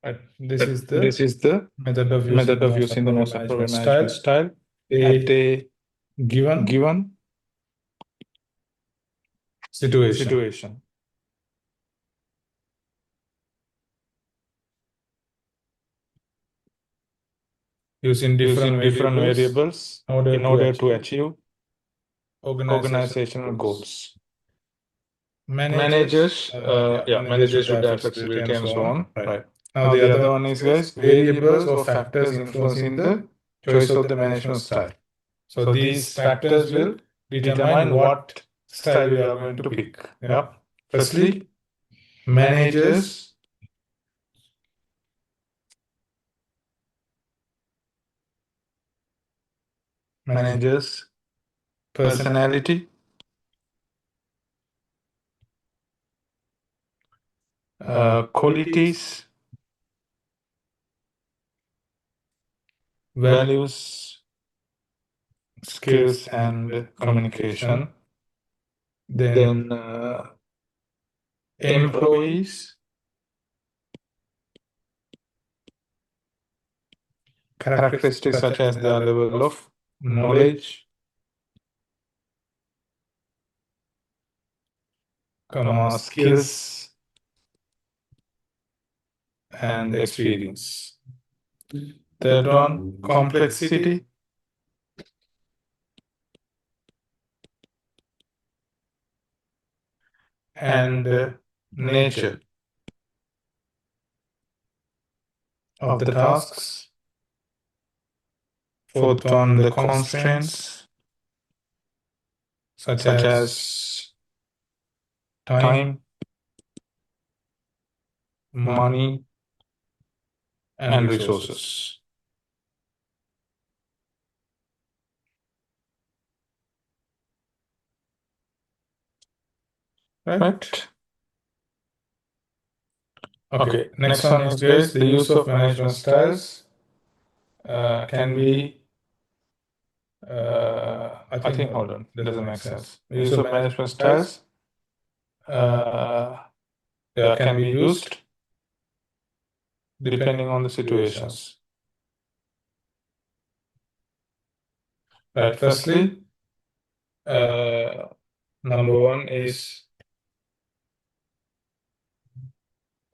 Right. This But is this the is the method of using method the of most using the appropriate most appropriate management management style. style at A a given given situation. situation. Using different Using different variables variables in order in to order to achieve achieve organizational organizational goals. goals. Managers, Managers, managers managers should should have have flexibility flexibility and and so so on. on, Right. right? Now Now the the other other one one is is, guys, guys, variables variables or or factors factors influencing influencing the the choice choice of of the the management management style. style. So So these these factors factors will will determine determine what what style style we we are are going going to to pick. pick. Yeah. Yeah. Firstly, Firstly, managers managers, personality, personality, qualities, qualities, values, values, skills, skills, and and communication. communication. Then Then employee employees, characteristics characteristics such such as as their their level level of of knowledge, knowledge, skills, skills, and and experience. experience. Third Third one, one, complexity complexity and and nature nature of the of the tasks. tasks. Fourth Fourth one, one, the the constraints constraints such such as as time, time, money, money, and and resources. resources. Right? Right? Okay, Okay, next next one one is is, guys, guys, the the use use of of management management styles styles can can be, be, I I think, think, hold hold on, on, doesn't doesn't make make sense. sense. The use Use of of management management styles styles uh, can can be be used used depending depending on on the the situations. situations. Right, Right, firstly, firstly, uh, number number one one is is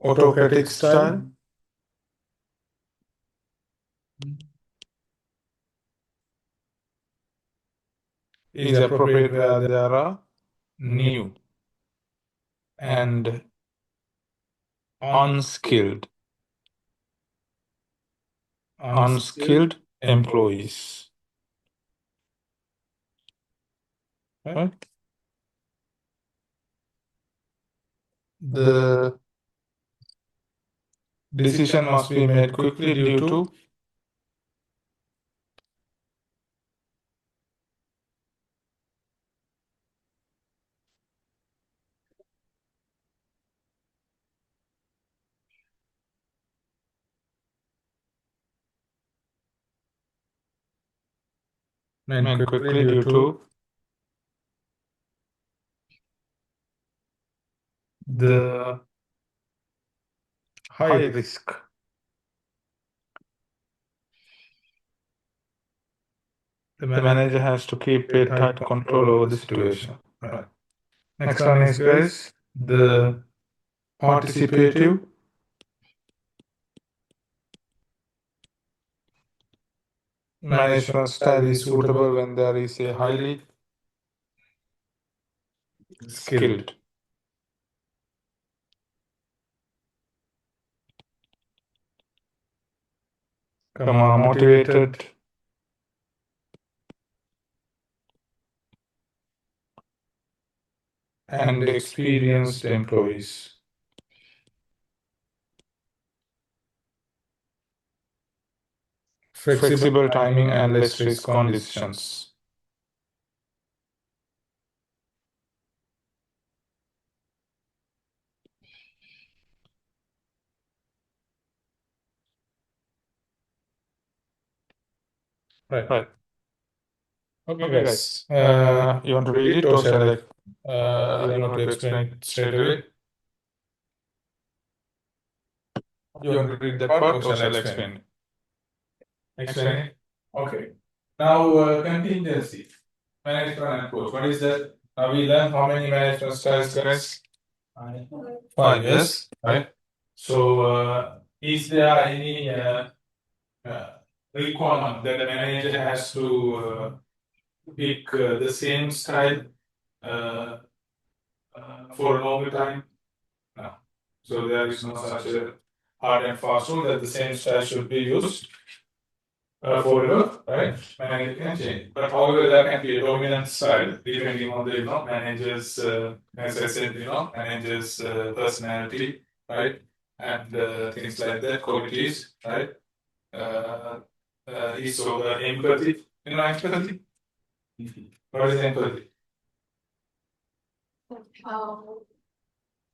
autocratic autocratic style. style Is is appropriate appropriate where where they there are are new new and and unskilled unskilled unskilled unskilled employees. employees. Right? Right? The The decision decision must must be be made made quickly quickly due due to to made made quickly quickly due due to to the the high high risk. risk. The The manager manager has to keep a a tight tight control control over over the the situation. situation. Right. Right. Next Next one one is is, guys, guys, the the participative participative management management style style is is suitable suitable when when there there is is a a highly highly skilled, skilled, motivated, motivated, and and experienced experienced employees. employees. Flexible Flexible timing timing and and less less risk risk on on decisions. decisions. Right. Right. Okay, Okay, guys. guys. You You want want to to read read it it or or shall shall I? I? You You want to want to explain explain it it straight straight away? away? You want to read that part or shall I explain? Explain it? Okay. Now, contingency. Management and approach. What is that? Now we learn how many management styles, guys? 5, yes, right? So, is there any requirement that the manager has to pick the same style uh, for a longer time? No. So there is no such a hard and fast rule that the same style should be used forever, right? Manager can change. But however, there can be a dominant style depending on the manager's, as I said, manager's personality, right? And things like that, qualities, right? So the empathy, empathy. What is empathy?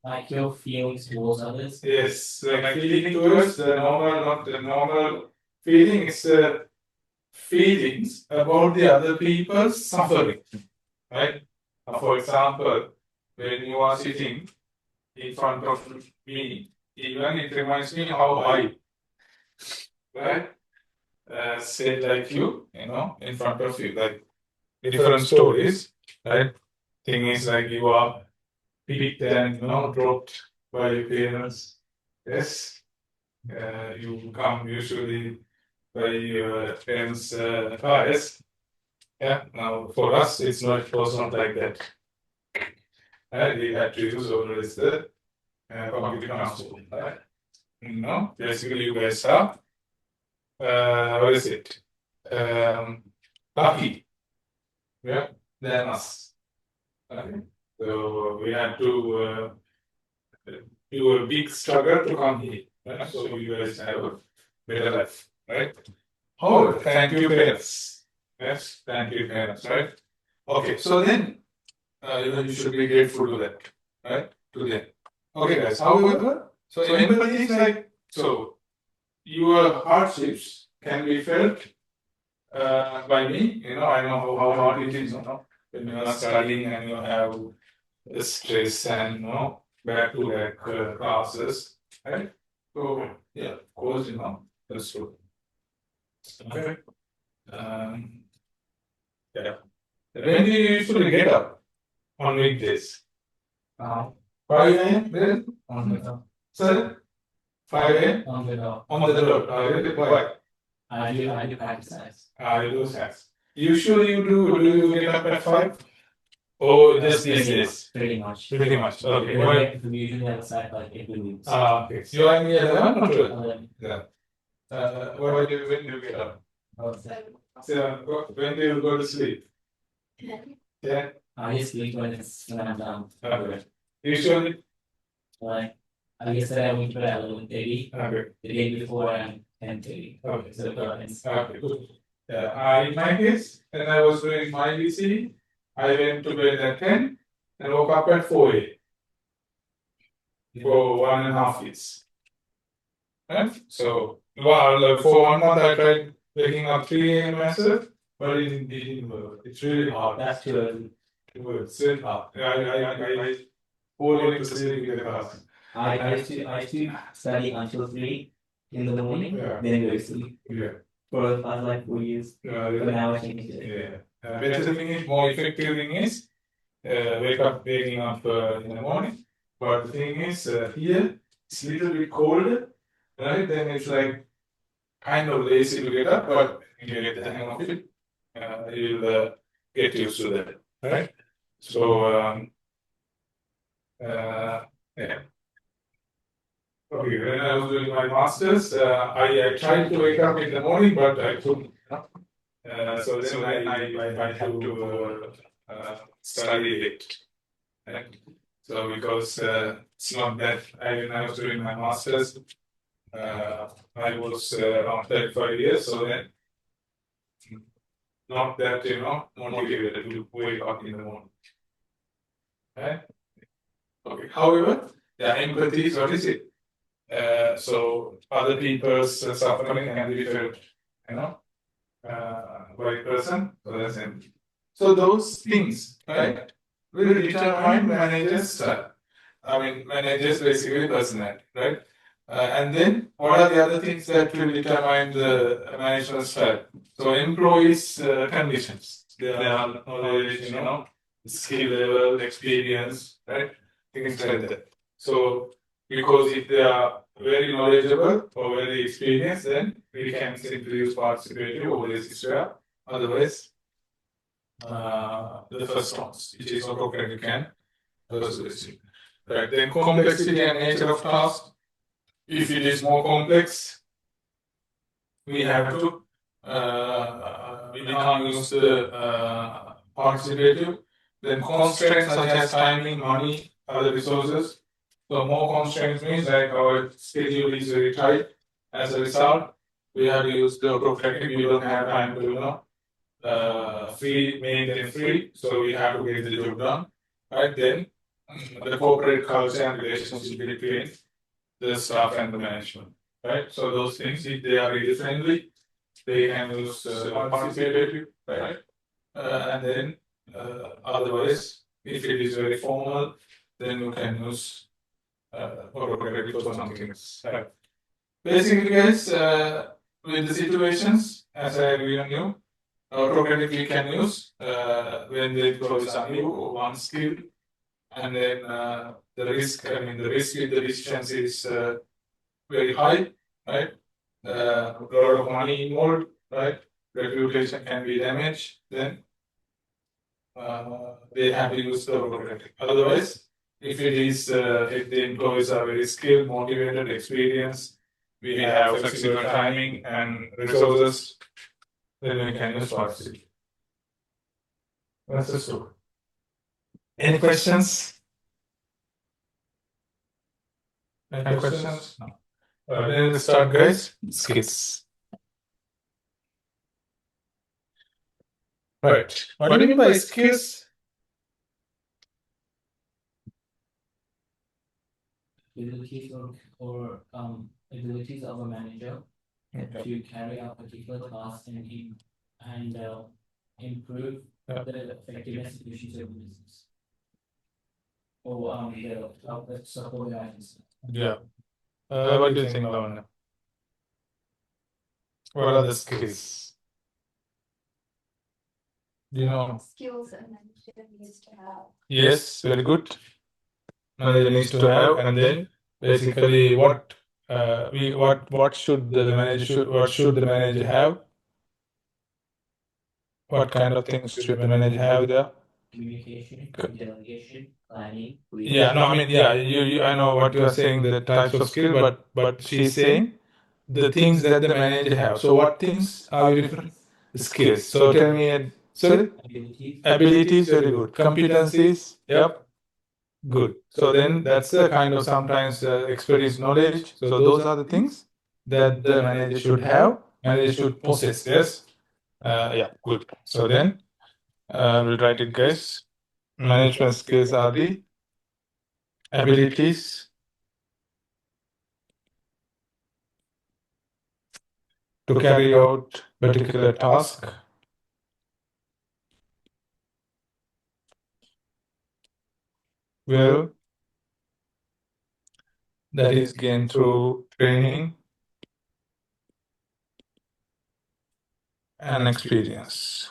Like your feelings towards others. Yes, so my feeling towards the normal, not the normal feeling, is the feelings about the other people's suffering, right? For example, when you are sitting in front of me, even it reminds me how I, right? Said like you, in front of you, like different stories, right? Thing is like you are picked and dropped by your parents. Yes, you come usually by your parents' cars. Yeah. Now for us, it was not like that. We had to use always the public transport. Right? Basically, you guys are what is it? Lucky. Yeah, than us. Okay. So we had to do a big struggle to come here. Right? So you guys have a better life, right? Oh, thank you, parents. Yes, thank you, parents, right? Okay, so then you should be grateful to that, right? To them. Okay, guys. However, so empathy is like so. Your hardships can be felt by me. I know how hard it is. When you are studying and you have stress and back-to-back classes, right? So yeah, of course, that's true. Okay. Yeah. When do you usually get up on weekdays? 5 a.m. Then On the dot. sir, 5 a.m. On the dot. on the dot. Really? Why? I do exercise. You do sex. Usually do you get up at 5? Or just these days? Pretty much. Pretty much. Okay. We Why? usually have a side like every week. Okay. You are in year 11 or 12? 11. Yeah. When do you get up? Or 7. So, when do you go to sleep? 10. Yeah. I just sleep when I'm done. Okay. Usually. Like yesterday I went to bed at 11:30. Okay. The day before I'm 10:30. Okay. So it's Okay. Good. Yeah. In my case, when I was doing my VC, I went to bed at 10 and woke up at 4 a.m. For 1.5 years. Right? So, for 1 month I tried waking up 3 a.m. myself, but it didn't work. It's really hard. That's too early. It's really hard. I fall into sleep in the class. I used to study until 3 in the morning, Yeah. then go to sleep. Yeah. For the past like 4 years. But now I changed it. Yeah. Better thing is, more effective thing is, waking up in the morning. But the thing is, here it's a little bit colder, right? Then it's like kind of lazy to get up, but you get the hang of it. You'll get used to that, right? So, yeah. Okay, when I was doing my masters, I tried to wake up in the morning, but I couldn't. So then I had to study late. Right? So because it's not that when I was doing my masters, I was around 35 years, so then not that motivated to wake up in the morning. Right? Okay. However, the empathy is what is it? So other people's suffering can be felt, by a person. So that's it. So those things, right, will determine managers' style. I mean, managers basically personality, right? And then what are the other things that will determine the management style? So employees' conditions, their knowledge, skill level, experience, right? Things like that. So because if they are very knowledgeable or very experienced, then we can simply use participative or resistor. Otherwise, the first ones, which is autocratic and persuasive. Right. Then complexity and nature of task. If it is more complex, we have to we can't use the participative. Then constraints such as timing, money, other resources. So more constraints means like our schedule is very tight. As a result, we have to use the autocratic. We don't have time to make them free. So we have to get the job done. Right then, the corporate culture and relationship between the staff and the management. Right. So those things, if they are really friendly, they can use participative, right? And then otherwise, if it is very formal, then you can use autocratic or something else. Right. Basically, guys, with the situations, as I given you, autocratic we can use when the employees are new or one skill, and then the risk with the decisions is very high, right? A lot of money involved, right? Reputation can be damaged, then they have to use the autocratic. Otherwise, if the employees are very skilled, motivated, experienced, we have flexible timing and resources, then we can use participative. That's the story. Any questions? Any questions? No. Then we start, guys. Skills. Right. What do you mean by skills? Abilities or abilities of a manager to carry out particular tasks and improve the effectiveness and efficiency of the business. Or the support the items. Yeah. What do you think, Lavanya? What are the skills? Do you know? Skills a manager needs to have. Yes, very good. Manager needs to have, and then basically what should the manager have? What kind of things should the manager have there? Communication, delegation, planning. Yeah, no, I mean, you I know what you are saying, the types of skill, but she's saying the things that the manager have. So what things are you referring? Skills. So tell me, sorry? Abilities, very good. Competencies, yep, good. So then that's the kind of sometimes expertise, knowledge. So those are the things that the manager should have, manager should possess, yes? Yeah, good. So then we'll write it, guys. Management skills are the abilities to carry out particular task well, that is gained through training and experience.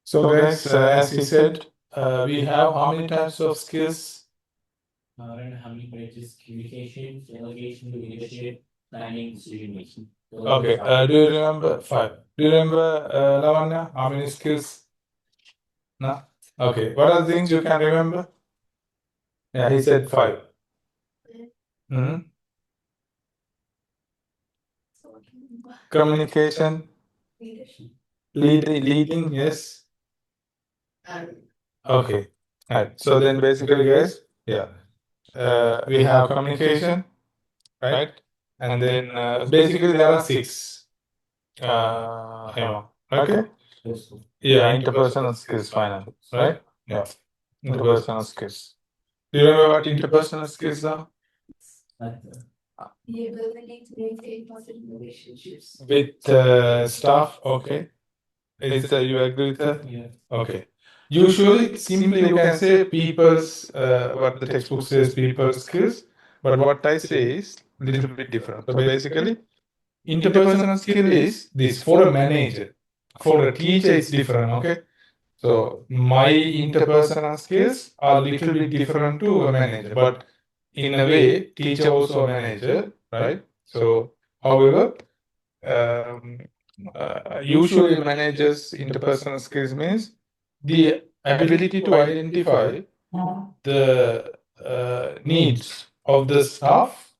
So guys, as he said, we have how many types of skills? And how many branches? Communication, delegation, leadership, planning, decision making. Okay, do you remember 5? Do you remember, Lavanya, how many skills? No? Okay, what are the things you can remember? Yeah, he said 5. Hmm? Communication, Leadership. leading, yes. Okay, right. So then basically, guys, yeah, we have communication, right? And then basically there are 6. Okay? Yeah, interpersonal skills, finally, right? Yeah, interpersonal skills. Do you remember what interpersonal skills are? The ability to maintain positive relationships. With staff, okay. Is that you agree with that? Yeah. Okay. Usually, simply you can say people's, what the textbook says, people's skills, but what I say is a little bit different. So basically, interpersonal skill is this for a manager. For a teacher, it's different, okay? So my interpersonal skills are a little bit different to a manager, but in a way, teacher also a manager, right? So, however, usually managers interpersonal skills means the ability to identify the needs of the staff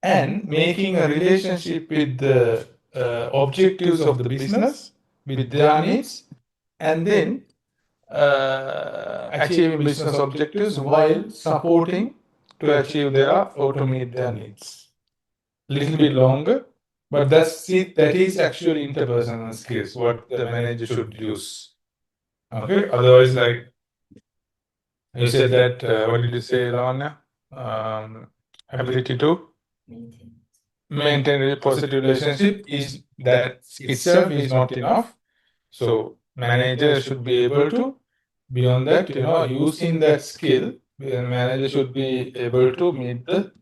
and making a relationship with the objectives of the business with their needs, and then achieving business objectives while supporting to achieve their or to meet their needs. Little bit longer, but that is actually interpersonal skills what the manager should use. Okay, otherwise, like you said that what did you say, Lavanya? Ability to maintain a positive relationship is that itself is not enough. So manager should be able to, beyond that, using that skill, the manager should be able to meet the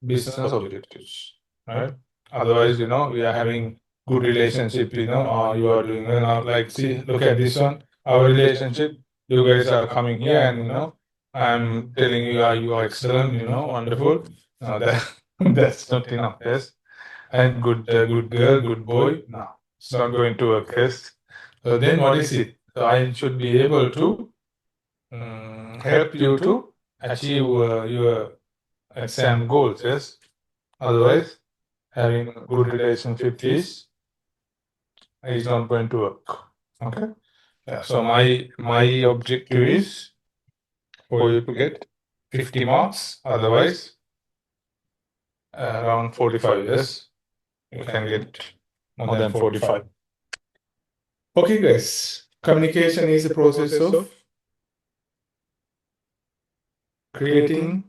business objectives, right? Otherwise, we are having good relationship, you are doing well now. Like, see, look at this one, our relationship. You guys are coming here, and I'm telling you, you are excellent, wonderful. No, that that's not enough. Yes, and good girl, good boy. No, it's not going to work. Yes. So then, what is it? So I should be able to help you to achieve your exam goals. Yes. Otherwise, having a good relationship is not going to work. Okay. Yeah. So my objective is for you to get 50 marks. Otherwise, around 45. Yes, you can get more than 45. Okay, guys. Communication is a process of creating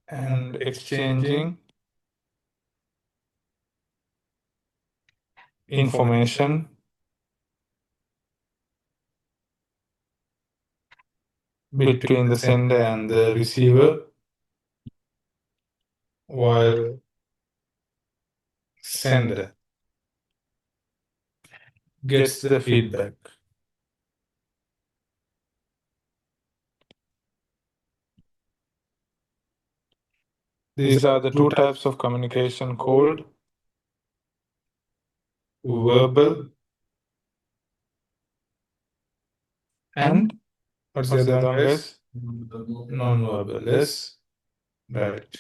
and exchanging information between the sender and the receiver while sender gets the feedback. These are the 2 types of communication called verbal and what's the other one, guys? Non-verbal. Yes, right.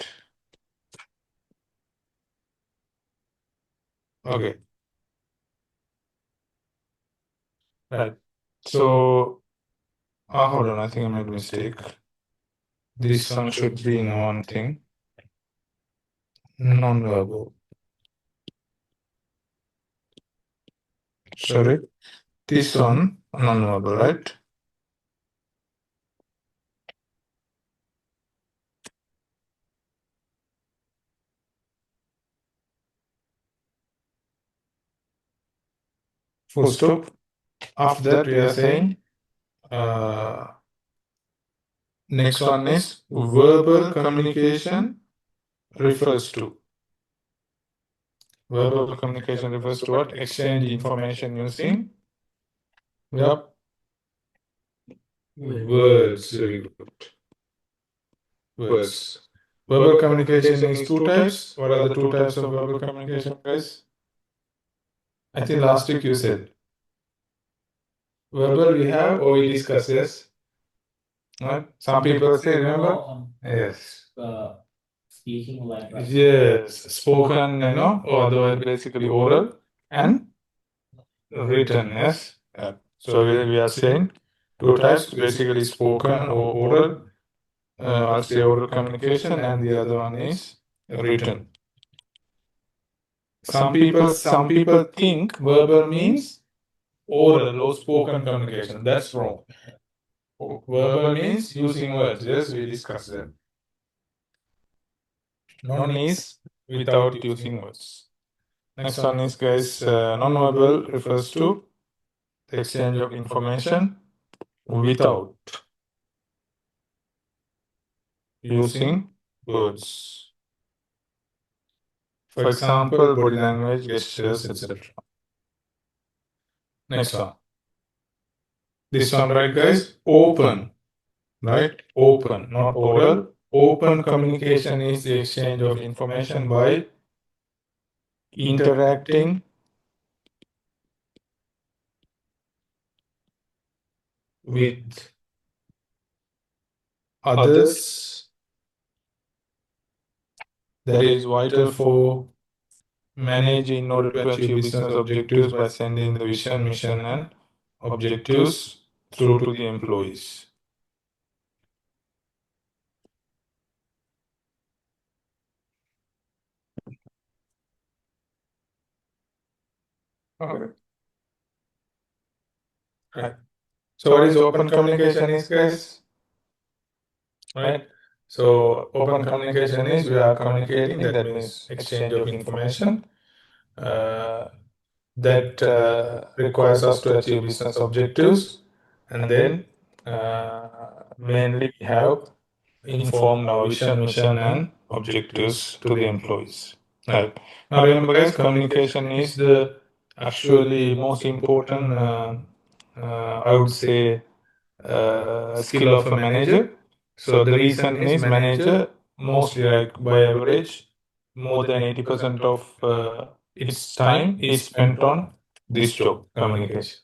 Okay. Right. So, hold on. I think I made a mistake. This one should be in one thing. Non-verbal. Sorry. This one, non-verbal, right? Full stop. After that, we are saying next one is verbal communication refers to. Verbal communication refers to what? Exchange information using yep. Words. Very good. Words. Verbal communication is two types. What are the two types of verbal communication, guys? I think last week you said. Verbal we have or we discussed, yes? Right? Some people say, remember? Yes. Speaking like that. Yes, spoken, or otherwise basically oral and written, yes. So we are saying two types, basically spoken or oral. I'll say oral communication, and the other one is written. Some people think verbal means oral or spoken communication. That's wrong. Verbal means using words. Yes, we discussed that. None is without using words. Next one is, guys, non-verbal refers to the exchange of information without using words. For example, body language, gestures, etc. Next one. This one, right, guys? Open. Right? Open, not oral. Open communication is the exchange of information by interacting with others. That is vital for managing in order to achieve business objectives by sending the vision, mission, and objectives through to the employees. Okay. Right. So what is open communication is, guys? Right. So open communication is we are communicating, that means exchange of information that requires us to achieve business objectives, and then mainly we have informed our vision, mission, and objectives to the employees. Right. Now remember, guys, communication is the actually most important, I would say, skill of a manager. So the reason is manager mostly, like by average, more than 80% of its time is spent on this job, communication.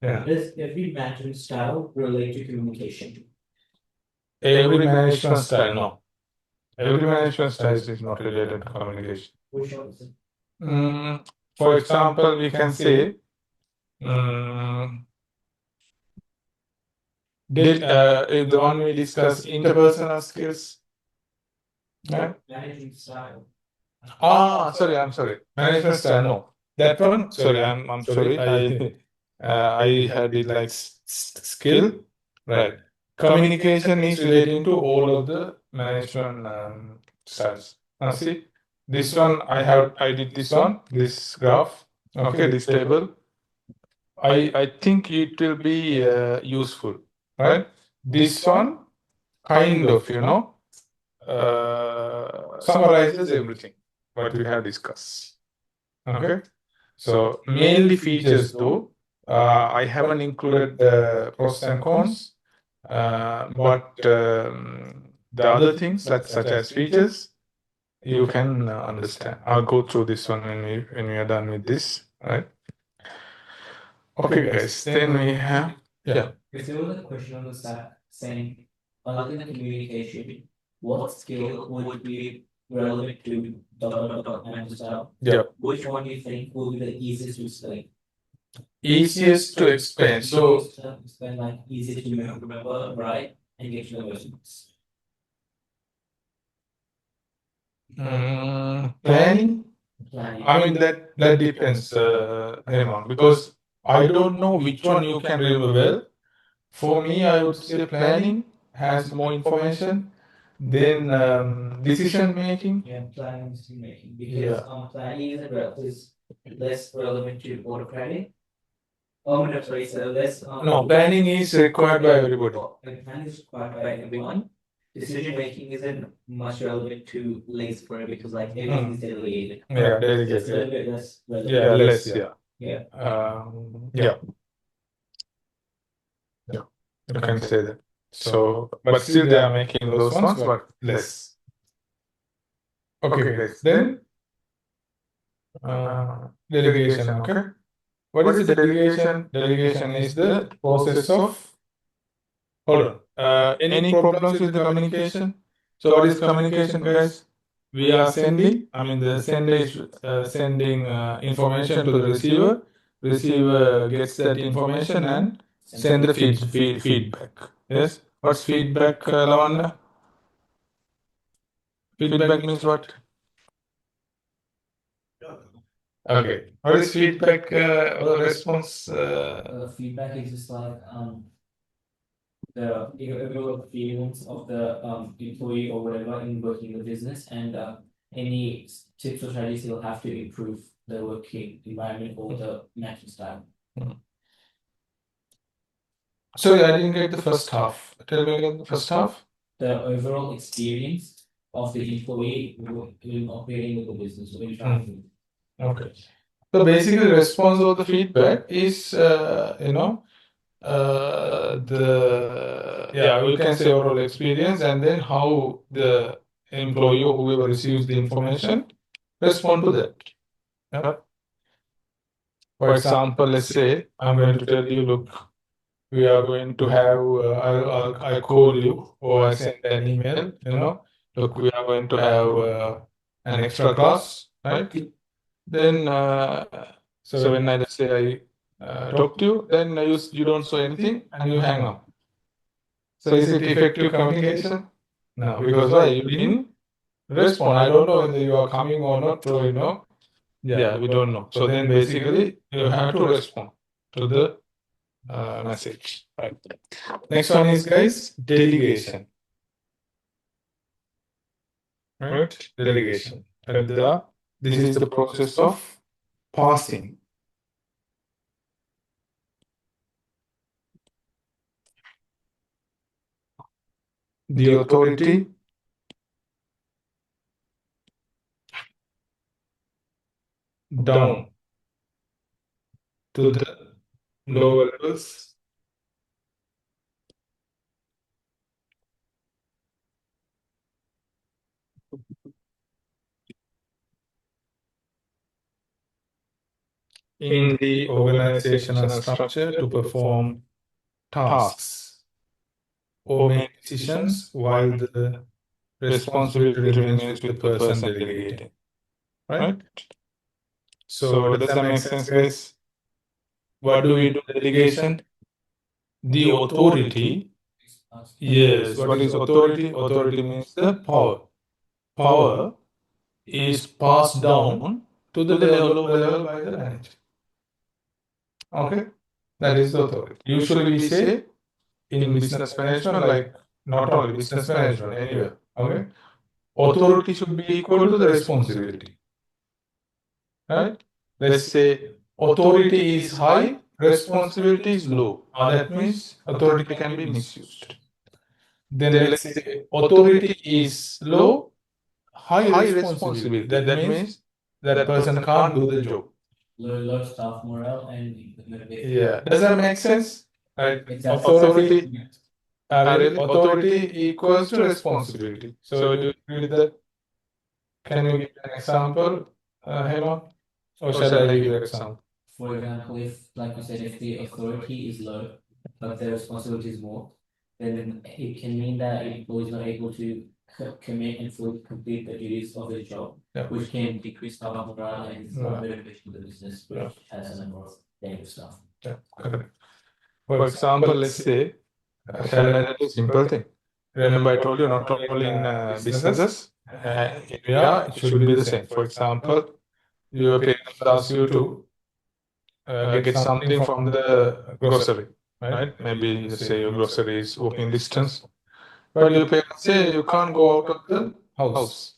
Yeah. Does every management style relate to communication? Every management style, no. Every management style is not related to communication. Which one is it? For example, we can say the one we discuss interpersonal skills. Yeah? Management style. Sorry, I'm sorry. Management style, no. That one, sorry, I'm sorry. I had it like skill, right? Communication is relating to all of the management styles. Now see, this one I did this one, this graph, okay, this table. I think it will be useful, right? This one kind of, summarizes everything what we have discussed. Okay, so mainly features though, I haven't included the pros and cons, but the other things such as features, you can understand. I'll go through this one when we are done with this, right? Okay, guys. Then we have If there was a question on the side saying, other than communication, what skill would be relevant to management style? Yeah. Which one do you think will be the easiest to explain? Easiest to explain. So explain, like easy to remember, right, and get to know questions. Planning. Planning. I mean that depends, Hemant, because I don't know which one you can remember well. For me, I would say planning has more information than decision making. Yeah, planning and decision making, because planning is less relevant to autocratic. Oh no, sorry, so less. No, planning is required by everybody. Planning is required by everyone, decision making isn't much relevant to Lace Square because like everything is delegated. Yeah, It's a delegated. little bit less relevant. Yeah, less. Yeah. Yeah. Yeah. Yeah. You can say that. So, but still they are making those ones, but less. Okay, guys. Then delegation. Okay. What is the delegation? Delegation is the process of. Hold on. Any problems with the communication? So what is communication, guys? We are sending. I mean, the sender is sending information to the receiver. Receiver gets that information and send the feedback. Yes. What's feedback, Lavanda? Feedback means what? Okay. What is feedback or response? Feedback is just like the overall feelings of the employee or whatever in working the business, and any tips or strategies will have to improve the working environment or the management style. Sorry, I didn't get the first half. Tell me again the first half. The overall experience of the employee in operating with the business when trying. Okay. So basically, response of the feedback is, we can say overall experience, and then how the employee or whoever receives the information respond to that. Yeah. For example, let's say I'm going to tell you, look, we are going to have, I call you or I send an email, look, we are going to have an extra class, right? Then, so when I let's say I talk to you, then you don't say anything and you hang up. So is it effective communication? No, because why? You didn't respond. I don't know whether you are coming or not, or yeah, we don't know. So then basically you have to respond to the message. Right. Next one is, guys, delegation. Right? Delegation. And this is the process of passing the authority down to the lower levels in the organizational structure to perform tasks or make decisions while the responsibility remains with the person delegating. Right? So does that make sense, guys? What do we do delegation? The authority. Yes, what is authority? Authority means the power. Power is passed down to the level by the manager. Okay, that is the authority. Usually we say in business management, like not only business management, anywhere. Okay, authority should be equal to the responsibility. Right? Let's say authority is high, responsibility is low. That means authority can be misused. Then let's say authority is low, high responsibility. That means that person can't do the job. Low staff morale and Yeah, does that make sense? Right? Authority, authority equals to responsibility. So do you agree with that? Can you give an example, Hema? Or shall I give you an example? For example, if, like you said, if the authority is low, but the responsibility is more, then it can mean that employees are not able to commit and fully complete the duties of their job, which can decrease staff morale and motivation of the business, which has a number of negative stuff. Yeah, correct. For example, let's say, shall I do a simple thing? Remember, I told you not only in businesses, in India, it should be the same. For example, your parents ask you to get something from the grocery, right? Maybe let's say your grocery is walking distance, but your parents say you can't go out of the house,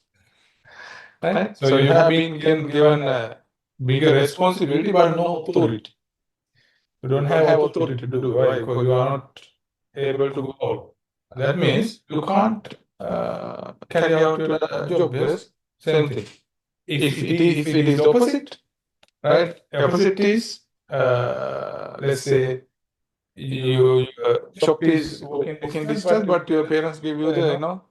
right? So you have been given a bigger responsibility, but no authority. You don't have authority to do, right? Because you are not able to go out. That means you can't carry out your job. Yes, same thing. If it is opposite, right? Opposite is let's say your shop is walking distance, but your parents give you the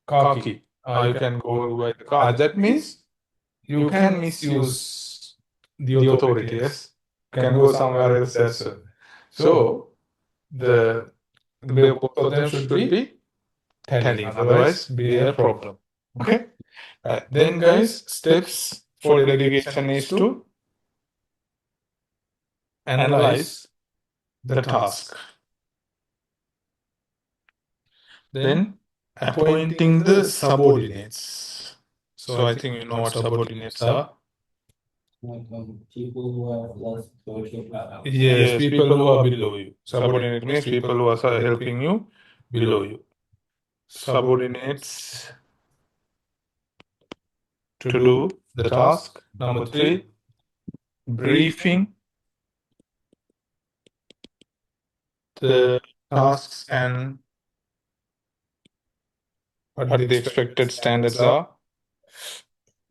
car key. You can go by the car. That means you can misuse the authority. Yes, you can go somewhere else. That's it. So the both of them should be telling, otherwise be a problem. Okay. Then, guys, steps for delegation is to analyze the task. Then appointing the subordinates. So I think you know what subordinates are. People who have less social power. Yes, people who are below you. Subordinate means people who are helping you below you. Subordinates to do the task. Number 3, briefing the tasks and what the expected standards are.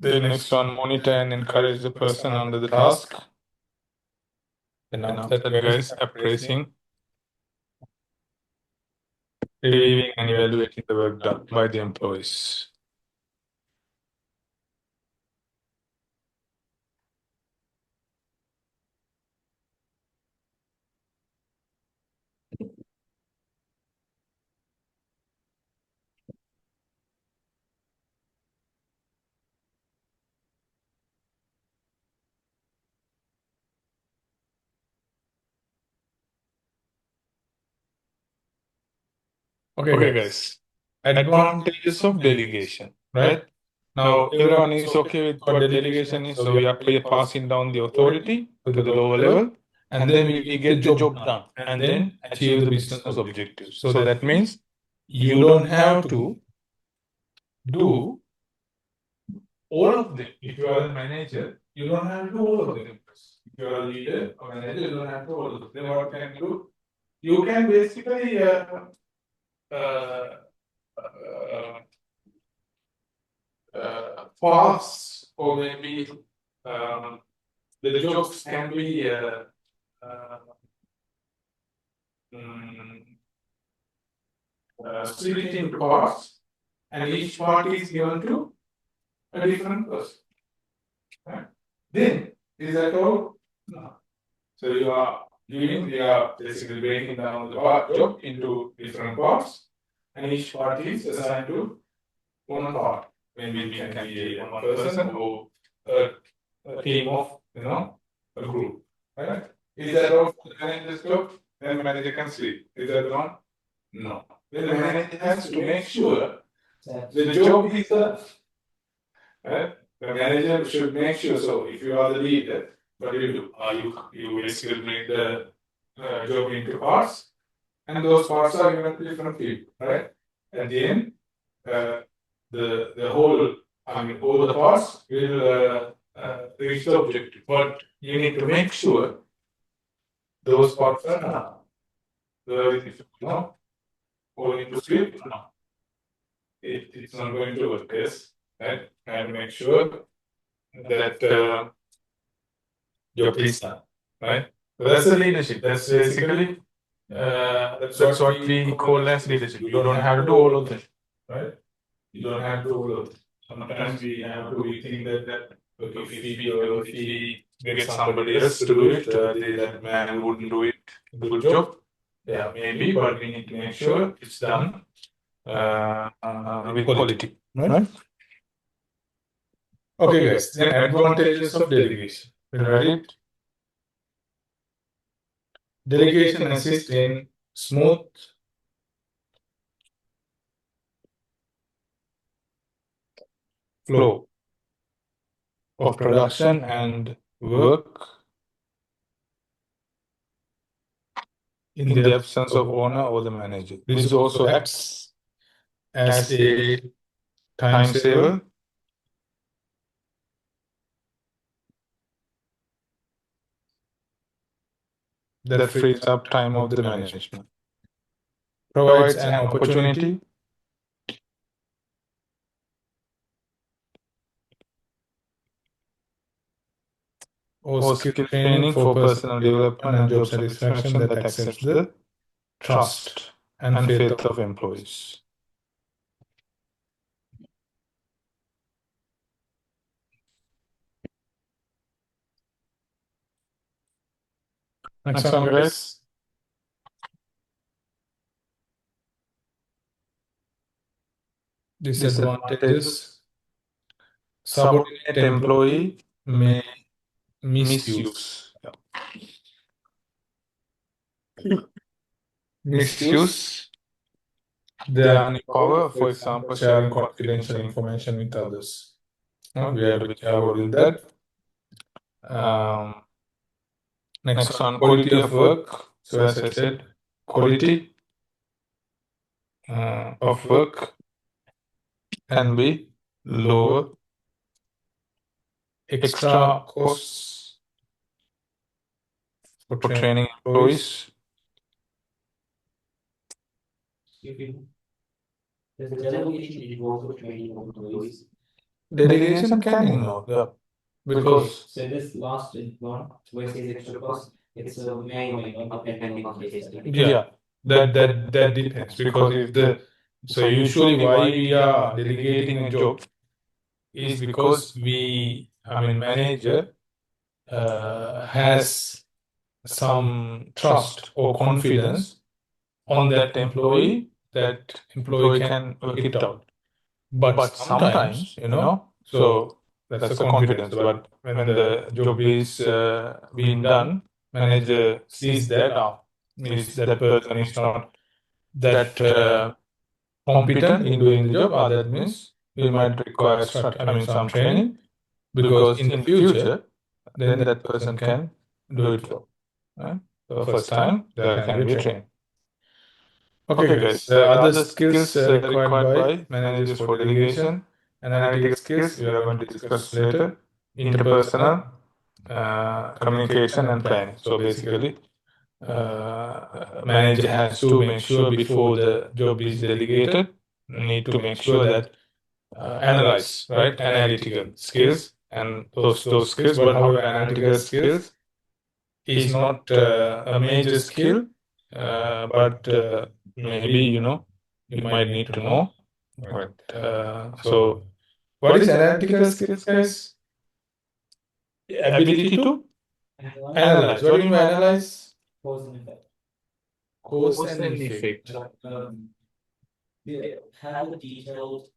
The next one, monitor and encourage the person under the task. And after that, guys, appraising, reviewing and evaluating the work done by the employees. Okay, guys. Advantages of delegation, right? Now, everyone is okay with what delegation is, so we are passing down the authority to the lower level, and then we get the job done, and then achieve the business objectives. So that means you don't have to do all of them. If you are a manager, you don't have to do all of them. If you are a leader or manager, you don't have to do all of them. Then what can you do? You can basically pass, or maybe the jobs can be split into parts, and each part is given to a different person. Right? Then, is that all? No. So you are basically breaking down the job into different parts, and each part is assigned to one part. Maybe it can be one person or a team of, a group. Right? Is that all for the manager's job? Then the manager can sleep. Is that the one? No. Then the manager has to make sure the job is done. Right? The manager should make sure. So if you are the leader, what do? You basically break the job into parts, and those parts are given to different people. Right? At the end, the whole, all the parts will reach the objective. But you need to make sure those parts are done. So if you fall into sleep, no. It's not going to work. Yes, right? And make sure that your piece done, right? So that's the leadership. That's basically that's what we call as leadership. You don't have to do all of them, right? You don't have to do all of them. Sometimes we think that if we get somebody else to do it, that man wouldn't do it. Good job. Yeah, maybe, but we need to make sure it's done with quality, right? Okay, guys. Then advantages of delegation. You ready? Delegation assists in smooth flow of production and work in the absence of owner or the manager. This also acts as a time saver that frees up time of the management. Provides an opportunity or skill training for personal development and job satisfaction that accepts the trust and faith of employees. Next one, guys. Disadvantages. Subordinate employee may misuse. Misuse their power, for example, sharing confidential information with others. We have to be careful with that. Next one, quality of work. So as I said, quality of work can be lower. Extra costs for training employees. Does delegation involve training of employees? Delegation can involve, yeah. Because So this last one, where it says extra cost, it's may or may not depending on case study. yeah, that depends. Because if so usually why we are delegating a job is because manager has some trust or confidence on that employee can work it out. But sometimes, so that's a confidence. But when the job is being done, manager sees that that person is not that competent in doing the job. That means we might require some training, because in the future, then that person can do it well. So first time there can be training. Okay, guys. Other skills required by managers for delegation, analytical skills we are going to discuss later, interpersonal, communication, and planning. So basically, manager has to make sure before the job is delegated, need to make sure that analyze, right? Analytical skills and those skills. But however, analytical skills is not a major skill, but maybe you might need to know. But so, what is analytical skills, guys? Ability to analyze. What do you mean by analyze? Cause and effect. Cause and effect. You have a detailed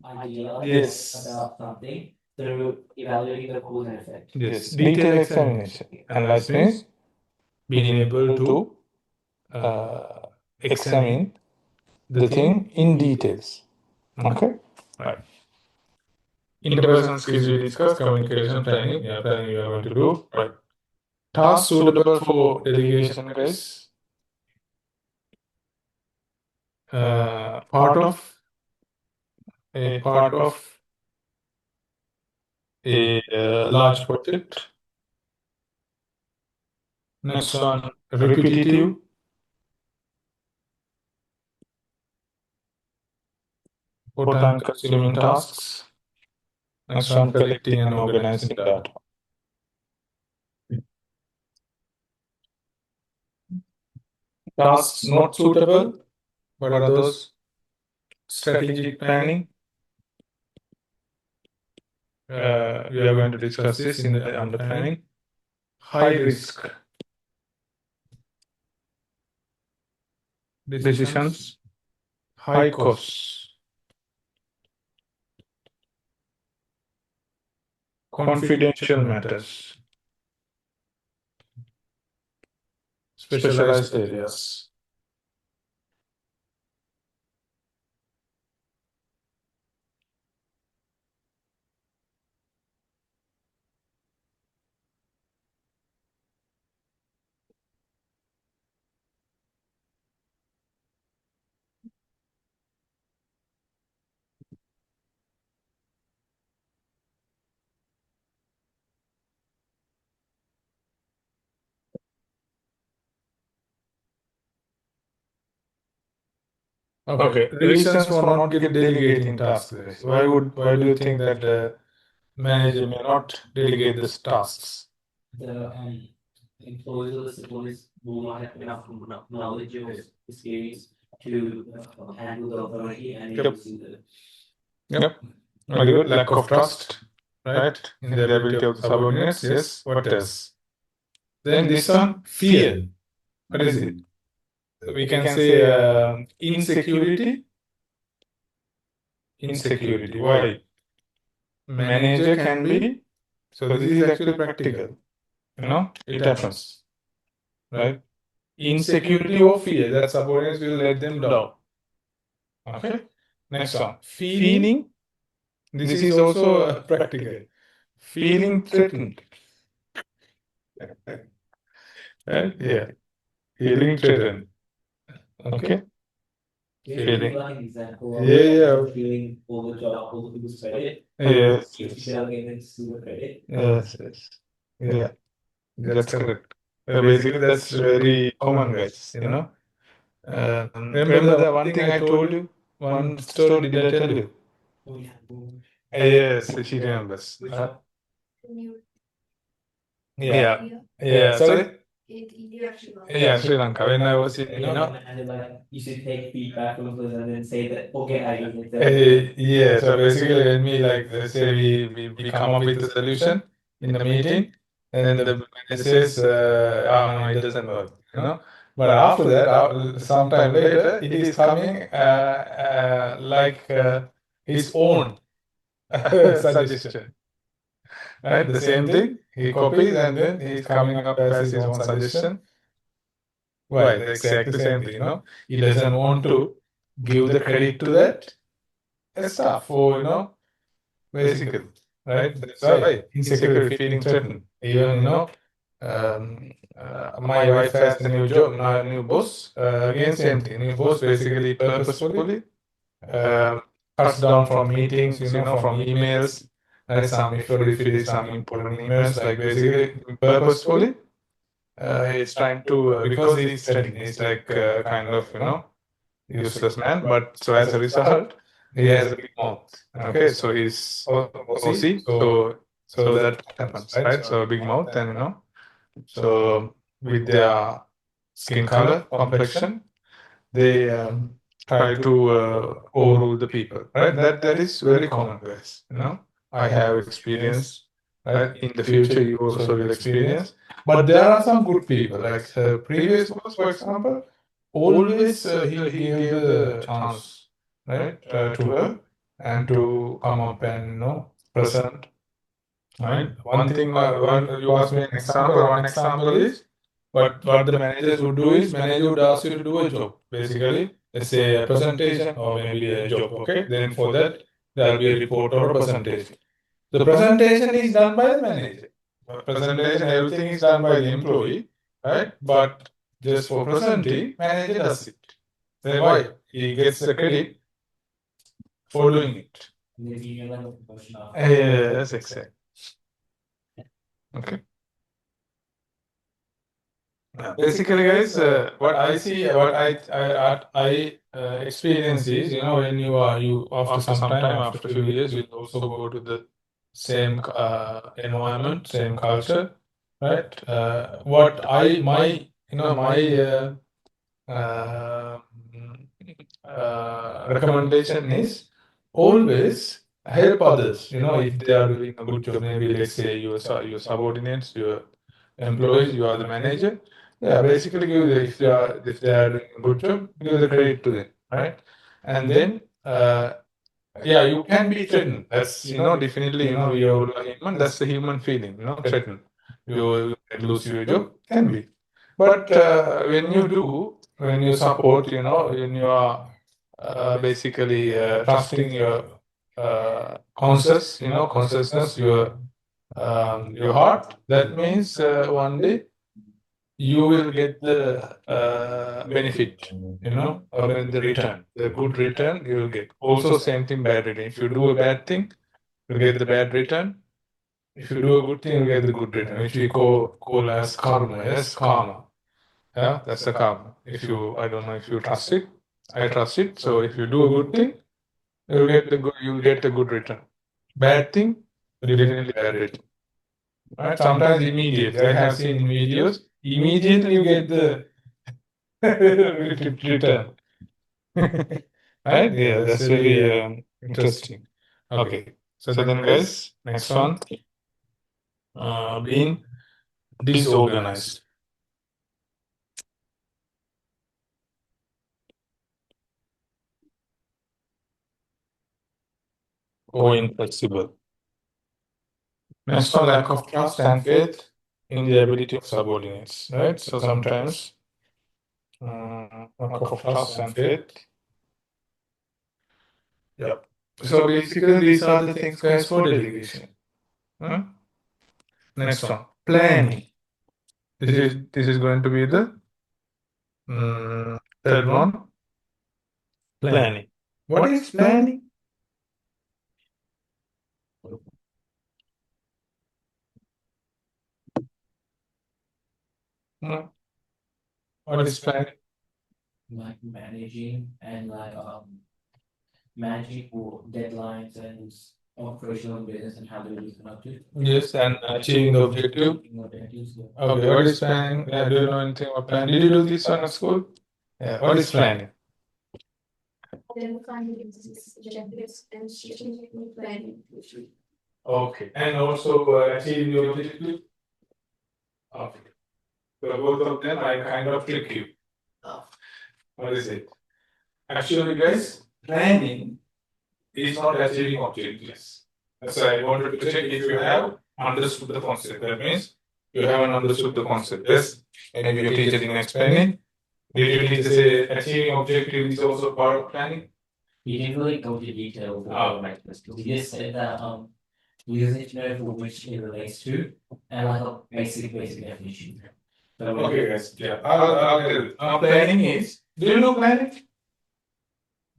idea Yes. about something through evaluating the cause and effect. Yes. Detailed examination. Analyze means being able to examine the thing in details. Okay? Right. Interpersonal skills we discussed, communication, planning. Yeah, planning we are going to do. Right. Tasks suitable for delegation, guys. Part of a large project. Next one, repetitive. Or time-consuming tasks. Next one, collecting and organizing data. Tasks not suitable. What are those? Strategic planning. We are going to discuss this under planning. High risk decisions. High costs. Confidential matters. Specialized areas. Okay. Reasons for not delegating tasks. Why do you think that the manager may not delegate these tasks? the employees or the supporters will not have enough knowledge or experience to handle the authority and Yep. using the Yep. Very good. Lack of trust, right? In the ability of the subordinates. Yes. What else? Then this one, fear. What is it? We can say insecurity. Insecurity. Why? Manager can be. So this is actually practical. It happens, right? Insecurity or fear that subordinates will let them down. Okay. Next one. Feeling. This is also practical. Feeling threatened. Right? Yeah. Feeling threatened. Okay. Feeling. like an example of Yeah. feeling all the job, all the people's credit. Yes. If you delegate it to the credit. Yes. Yes. Yeah. That's correct. Basically, that's very common, guys. Remember the one thing I told you? One story, did I tell you? Yes, she remembers. Yeah. Yeah. Sorry? Yeah, Sri Lanka. When I was in, And like you should take feedback from others and then say that okay, I did it. yeah. So basically, when we let's say we come up with a solution in the meeting, and the manager says, "Oh no, it doesn't work," But after that, sometime later, it is coming like his own suggestion. Right? The same thing, he copies and then he's coming up as his own suggestion. Why? The exactly same thing, He doesn't want to give the credit to that staff or, basically, right? That's why insecurity, feeling threatened. Even, my wife has a new job, new boss. Again, same thing. New boss basically purposefully cuts down from meetings, from emails. Right? If it is some important emails, like basically purposefully, he's trying to because he's threatening. He's like kind of useless man. But so as a result, he has a big mouth. Okay, so he's OC. So that happens, right? So a big mouth, and so with their skin color, complexion, they try to overrule the people, right? That is very common, guys. I have experience, right? In the future, you also will experience. But there are some good people, like previous boss, for example, always he gave the chance, right, to her and to come up and present. Right. One thing, you asked me an example. One example is what the managers would do is manager would ask you to do a job. Basically, let's say a presentation or maybe a job. Okay. Then for that there'll be a report or a presentation. The presentation is done by the manager. Presentation, everything is done by the employee, right? But just for presenting, manager does it. Then why? He gets the credit for doing it. Maybe you like a promotion of Yeah, that's exact. Okay. Basically, guys, what I see, what I experience is, when you after some time, after a few years, you also go to the same environment, same culture, right? What I my my recommendation is always help others. If they are doing a good job, maybe let's say your subordinates, your employees, you are the manager. Yeah, basically if they are doing a good job, give the credit to them, right? And then yeah, you can be threatened. That's definitely you're a human. That's the human feeling. Threatened. You lose your job, can be. But when you support, when you are basically trusting your consciousness, your heart, that means one day you will get the benefit, or the return, the good return you will get. Also, same thing, bad return. If you do a bad thing, you'll get the bad return. If you do a good thing, you'll get the good return, which we call as karma. Yes, karma. Yeah, that's the karma. I don't know if you trust it. I trust it. So if you do a good thing, you'll get a good return. Bad thing, definitely bad return. Right? Sometimes immediately. I have seen in videos, immediately you get the return. Right? Yeah, that's very interesting. Okay. So then, guys, next one. Being disorganized. Or inflexible. Next one, lack of trust and faith in the ability of subordinates. Right? So sometimes lack of trust and faith. Yep. So basically, these are the things, guys, for delegation. Huh? Next one, planning. This is going to be the third one. Planning. What is planning? What is planning? Like managing and managing for deadlines and operational business and how to be conducted. Yes, and achieving the objective. Objectives, yeah. Okay, what is planning? Do you know anything about planning? Did you do this one at school? Yeah. What is planning? Identifying the business objectives and strategically planning. Okay, and also achieving the objective. Okay. So both of them I kind of trick you. What is it? Actually, guys, planning is not achieving objectives. So I wanted to check if you have understood the concept. That means you haven't understood the concept. Yes, maybe your teacher didn't explain it. Did your teacher say achieving objective is also part of planning? You didn't really go into detail Oh. like this. You just said that you need to know for which it relates to and like a basic definition. So Okay, guys. Yeah, I'll tell you. Planning is. Do you know planning?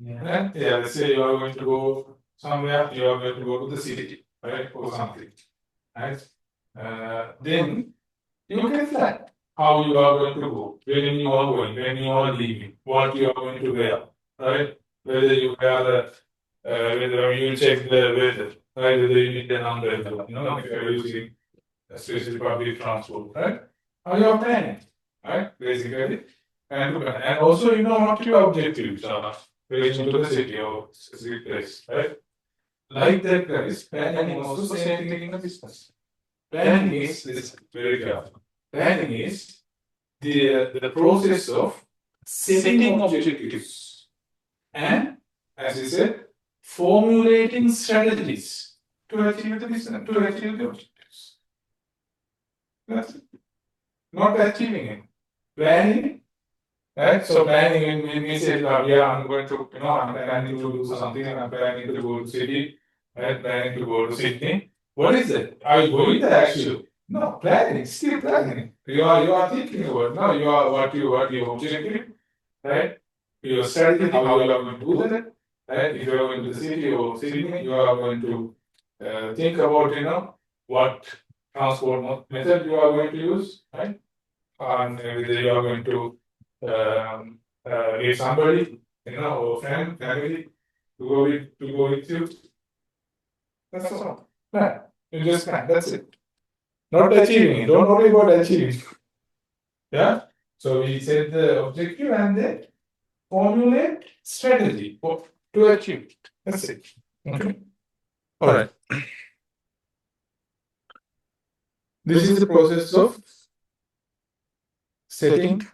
yeah. Yeah. Let's say you are going to go somewhere. You are going to go to the city, right, or something, right? Then you can plan how you are going to go, when you are going, when you are leaving, what you are going to wear, right? Whether you wear the, whether you check the weather, right? Whether you need an umbrella, if you are using especially public transport, right? How you are planning, right? Basically, and also you know what your objectives are reaching to the city or specific place, right? Like that, guys, planning also same thing in the business. Planning is this very careful. Planning is the process of setting objectives and, as I said, formulating strategies to achieve the business, to achieve the objectives. That's it. Not achieving it. Planning, right? So planning when we say, yeah, I'm going to, I'm planning to do something, I'm planning to go to city, right? Planning to go to Sydney. What is it? Are you going there actually? No, planning, still planning. You are thinking about, no, you are what your objective, right? Your strategy, how you are going to do that, right? If you are going to the city or Sydney, you are going to think about, what transport method you are going to use, right? And whether you are going to get somebody, or friend, family to go with you. That's all. Plan. You just plan. That's it. Not achieving it. Don't worry about achieving. Yeah. So we set the objective and then formulate strategy to achieve it. That's it. Okay. All right. This is the process of setting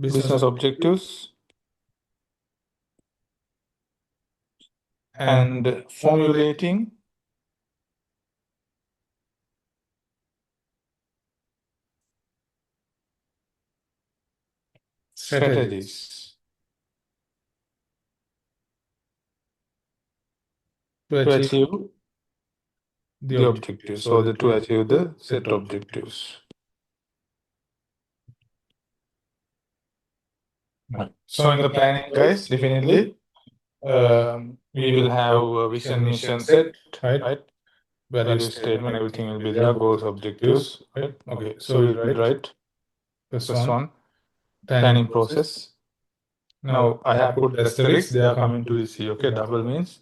business objectives and formulating strategies to achieve the objectives, or to achieve the set objectives. So in the planning, guys, definitely we will have a vision, mission, set, right? Value statement, everything will be there, goals, objectives, right? Okay, so we'll write this one, planning process. Now I have put asterisks, they are coming to the C, okay? Double means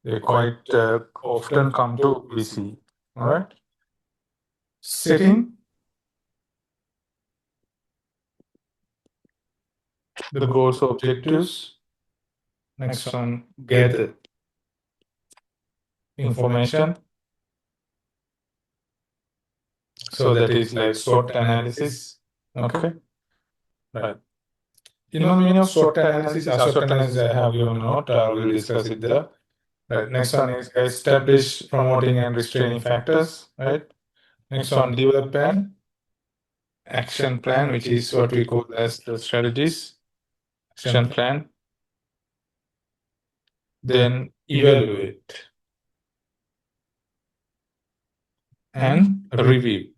They quite often come to VC. All right. Setting the goals, objectives. Next one, gather information. So that is like SWOT analysis. Okay. Right. You know the meaning of SWOT analysis? SWOT analysis I have given a note. We'll discuss it there. Right. Next one is establish promoting and restraining factors. Right. Next one, develop an action plan, which is what we call as the strategies. Action plan. Then evaluate and review.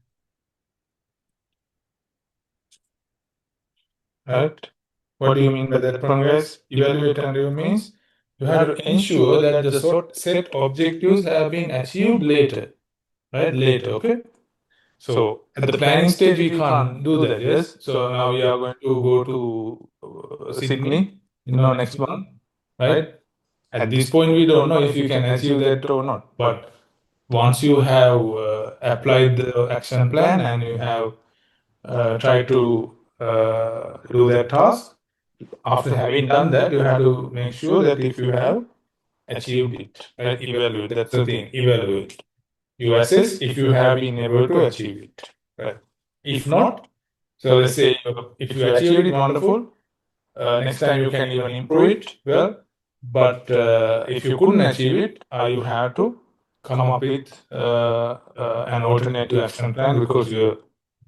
Right? What do you mean by that one, guys? Evaluate and review means you have to ensure that the set objectives have been achieved later. Right? Later, okay? So at the planning stage, we can't do that, yes? So now we are going to go to Sydney, next month, right? At this point, we don't know if you can achieve that or not. But once you have applied the action plan and you have tried to do that task, after having done that, you have to make sure that if you have achieved it, right? Evaluate. That's the thing. Evaluate. You assess if you have been able to achieve it, right? If not, so let's say if you achieved it, wonderful. Next time you can even improve it well. But if you couldn't achieve it, you have to come up with an alternative action plan because your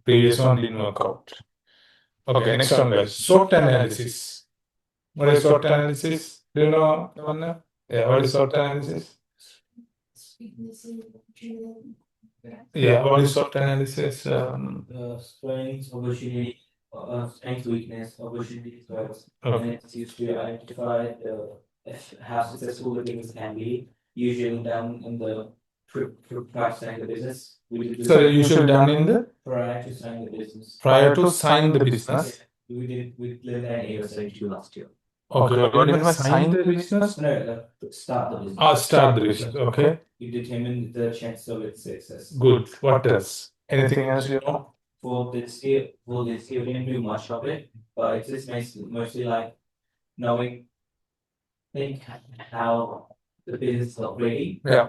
previous one didn't work out. Okay, next one, guys. SWOT analysis. What is SWOT analysis? Do you know, Navanna? Yeah, what is SWOT analysis? Yeah, what is SWOT analysis? Strengths, opportunity, strengths, weakness, opportunities, threats, and it's used to identify how successful the business can be. Usually done in the prior to starting the business. So usually done in the prior to starting the business. Prior to sign the business. We did with Linda and AO72 last year. Okay, what do you mean by sign the business? No, start the business. Start the business. Okay. You determine the chance of its success. Good. What else? Anything else you know? For this year, we didn't do much of it, but it's just mostly like knowing how the business is operating. Yeah.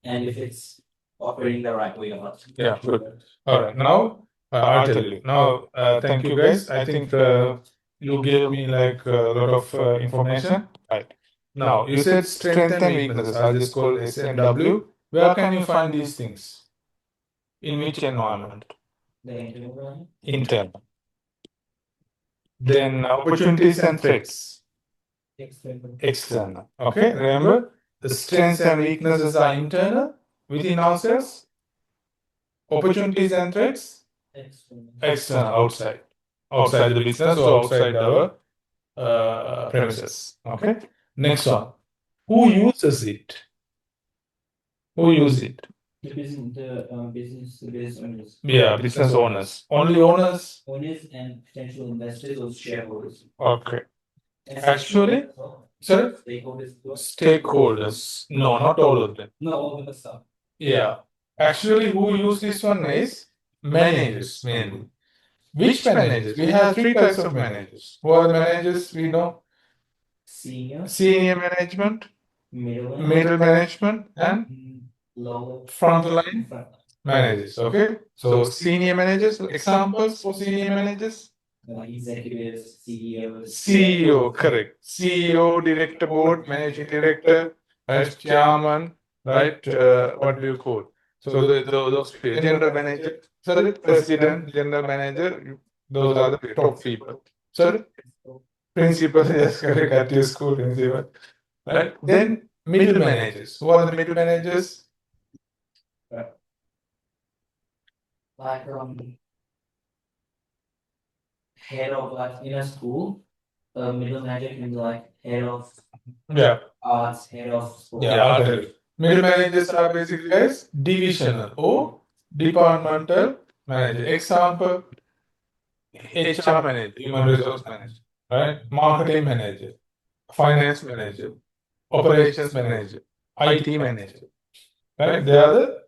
And if it's operating the right way or not. Yeah, good. All right. Now, I'll tell you. Now, thank you guys. I think you gave me like a lot of information. Right. Now, you said strength and weaknesses. I'll just call SMW. Where can you find these things? In which environment? The internal. Internal. Then opportunities and threats. External. Okay. Remember, the strengths and weaknesses are internal within ourselves. Opportunities and threats. External, outside. Outside the business or outside our premises. Okay. Next one. Who uses it? Who uses it? The business owners. Yeah, business owners. Only owners? Owners and potential investors or shareholders. Okay. Actually, sorry? Stakeholders. No, not all of them. Not all of the stuff. Yeah. Actually, who use this one is managers mainly. Which managers? We have three types of managers. Who are the managers we know? Senior management, middle management, and frontline managers. Okay. So senior managers, examples for senior managers? Executives, CEOs. CEO, correct. CEO, director board, managing director, right, chairman, right? What do you call? So those people, general manager, sorry, president, general manager, those are the top people. Sorry, principal, yes, correct, at your school principal, right? Then middle managers. Who are the middle managers? Like head of like in a school, middle manager can be like head of arts, head of sports. Yeah, I'll tell you. Middle managers are basically guys divisional or departmental manager. Example, HR manager, human resource manager, right? Marketing manager, finance manager, operations manager, IT manager, right? They are the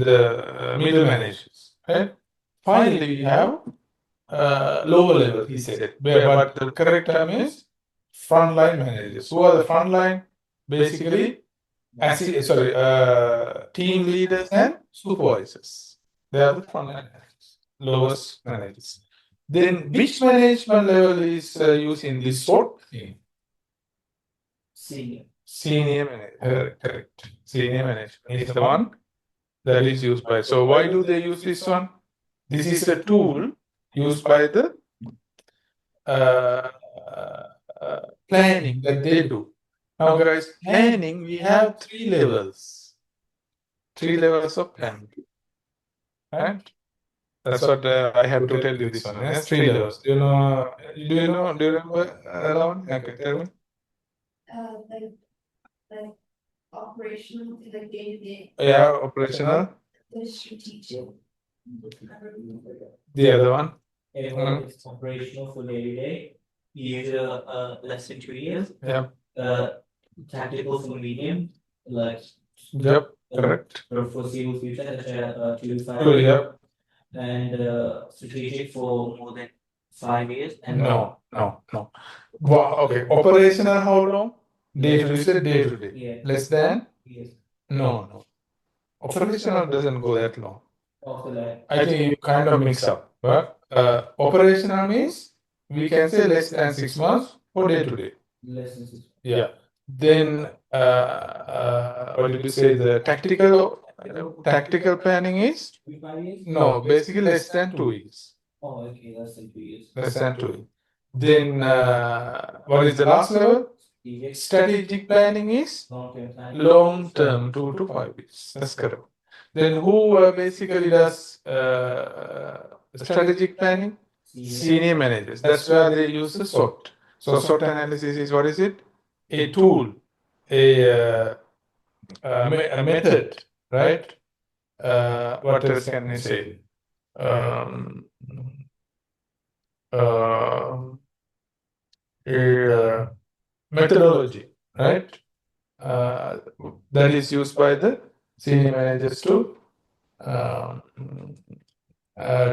the middle managers, right? Finally, we have lower level, he said, but the correct term is frontline managers. Who are the frontline? Basically, team leaders and supervisors. They are the frontline managers, lowest managers. Then, which management level is used in this sort thing? Senior. Senior manager, correct. Senior management is the one that is used by. So, why do they use this one? This is a tool used by the planning that they do. Now, guys, planning, we have three levels. Three levels of planning. Right? That's what I had to tell you this one. Yes, three levels. Do you know? Do you remember, Lavan? Okay, tell me. Like operational, like day-to-day, Yeah, operational. the strategic. The other one. It's operational for day-to-day. User less than 2 years. Yeah. Tactical for medium, like Yep. Correct. for foreseeable future, such as 2 to 5 Two, years. yep. And strategic for more than 5 years. And No. Wow, okay. Operational, how long? Day to day. Yeah. Less than? Yes. No. Operational doesn't go that long. After that. I think you kind of mix up. But operational means we can say less than 6 months or day to day. Less than 6 months. Yeah. Then what did you say? The tactical planning is? 5 years? No, basically less than 2 years. Oh, okay, less than 2 years. Less than 2 years. Then what is the last level? Strategic planning is Long-term planning. long term, 2 to 5 years. That's correct. Then who basically does strategic planning? Senior managers. That's where they use the SWOT. So SWOT analysis is, what is it? A tool, a method, right? What else can I say? A methodology, right? That is used by the senior managers to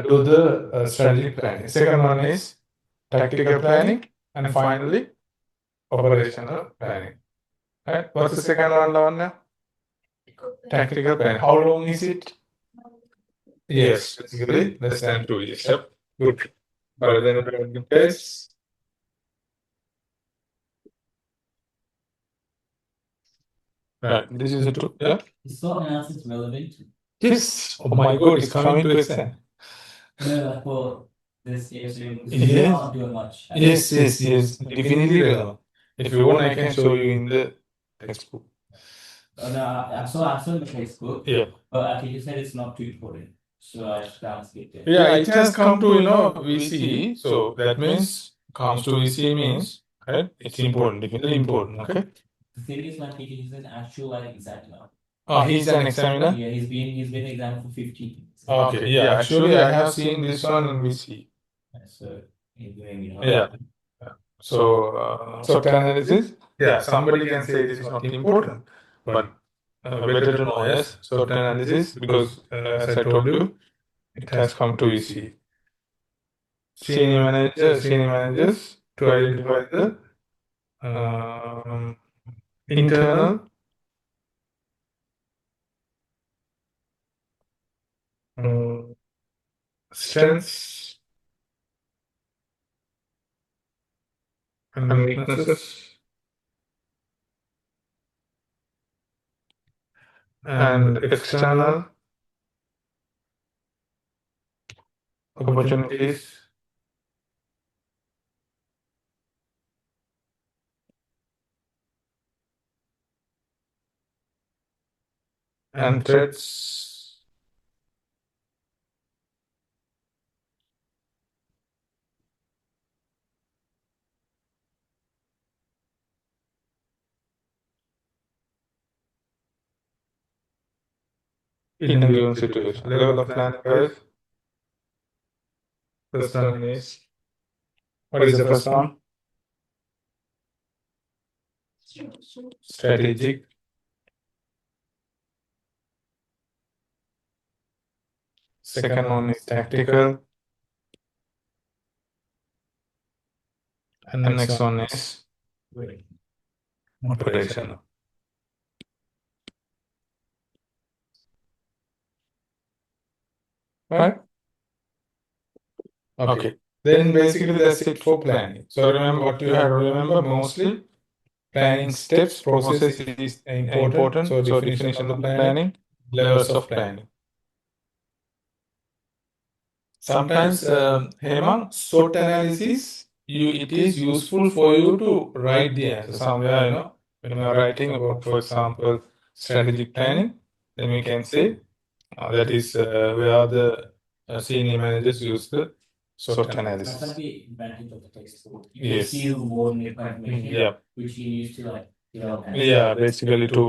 do the strategic planning. Second one is tactical planning, and finally operational planning. Right? What's the second one, Lavanya? Tactical planning. How long is it? Yes, basically less than 2 years. Yep. Good. But then good guys. Right. This is a two. Yeah. Is SWOT analysis relevant? Yes. Oh my God, it's coming to exam. No, like for this year, so Yes. not doing much. Yes. Definitely relevant. If you want, I can show you in the textbook. No, I saw in the textbook. Yeah. But you said it's not too important. So I just can't skip it. Yeah, it has come to VC. So that means comes to VC means right. It's important, definitely important. Okay. The thing is, my teacher is an actual examiner. Oh, he's an examiner. Yeah, he's been examined for 15 years. Okay. Yeah. Actually, I have seen this one in VC. So he's doing Yeah. So SWOT analysis. Yeah. Somebody can say this is not important, but better to know, yes, SWOT analysis, because as I told you, it has come to VC. Senior managers to identify the internal strengths and weaknesses and external opportunities and threats in a given situation. Level of planning, guys. First one is, what is the first one? strategic, second one is tactical, and next one is operational. Right? Okay. Then basically that's it for planning. So remember what you have to remember mostly planning steps, processes is important. So definition of planning, levels of planning. Sometimes, Hemang, SWOT analysis, it is useful for you to write the answer somewhere, when you are writing about, for example, strategic planning, then we can say that is where the senior managers use the SWOT That's analysis. like the advantage of the textbook. You Yes. can see more information, Yeah. which you use to like develop answers. Yeah, basically to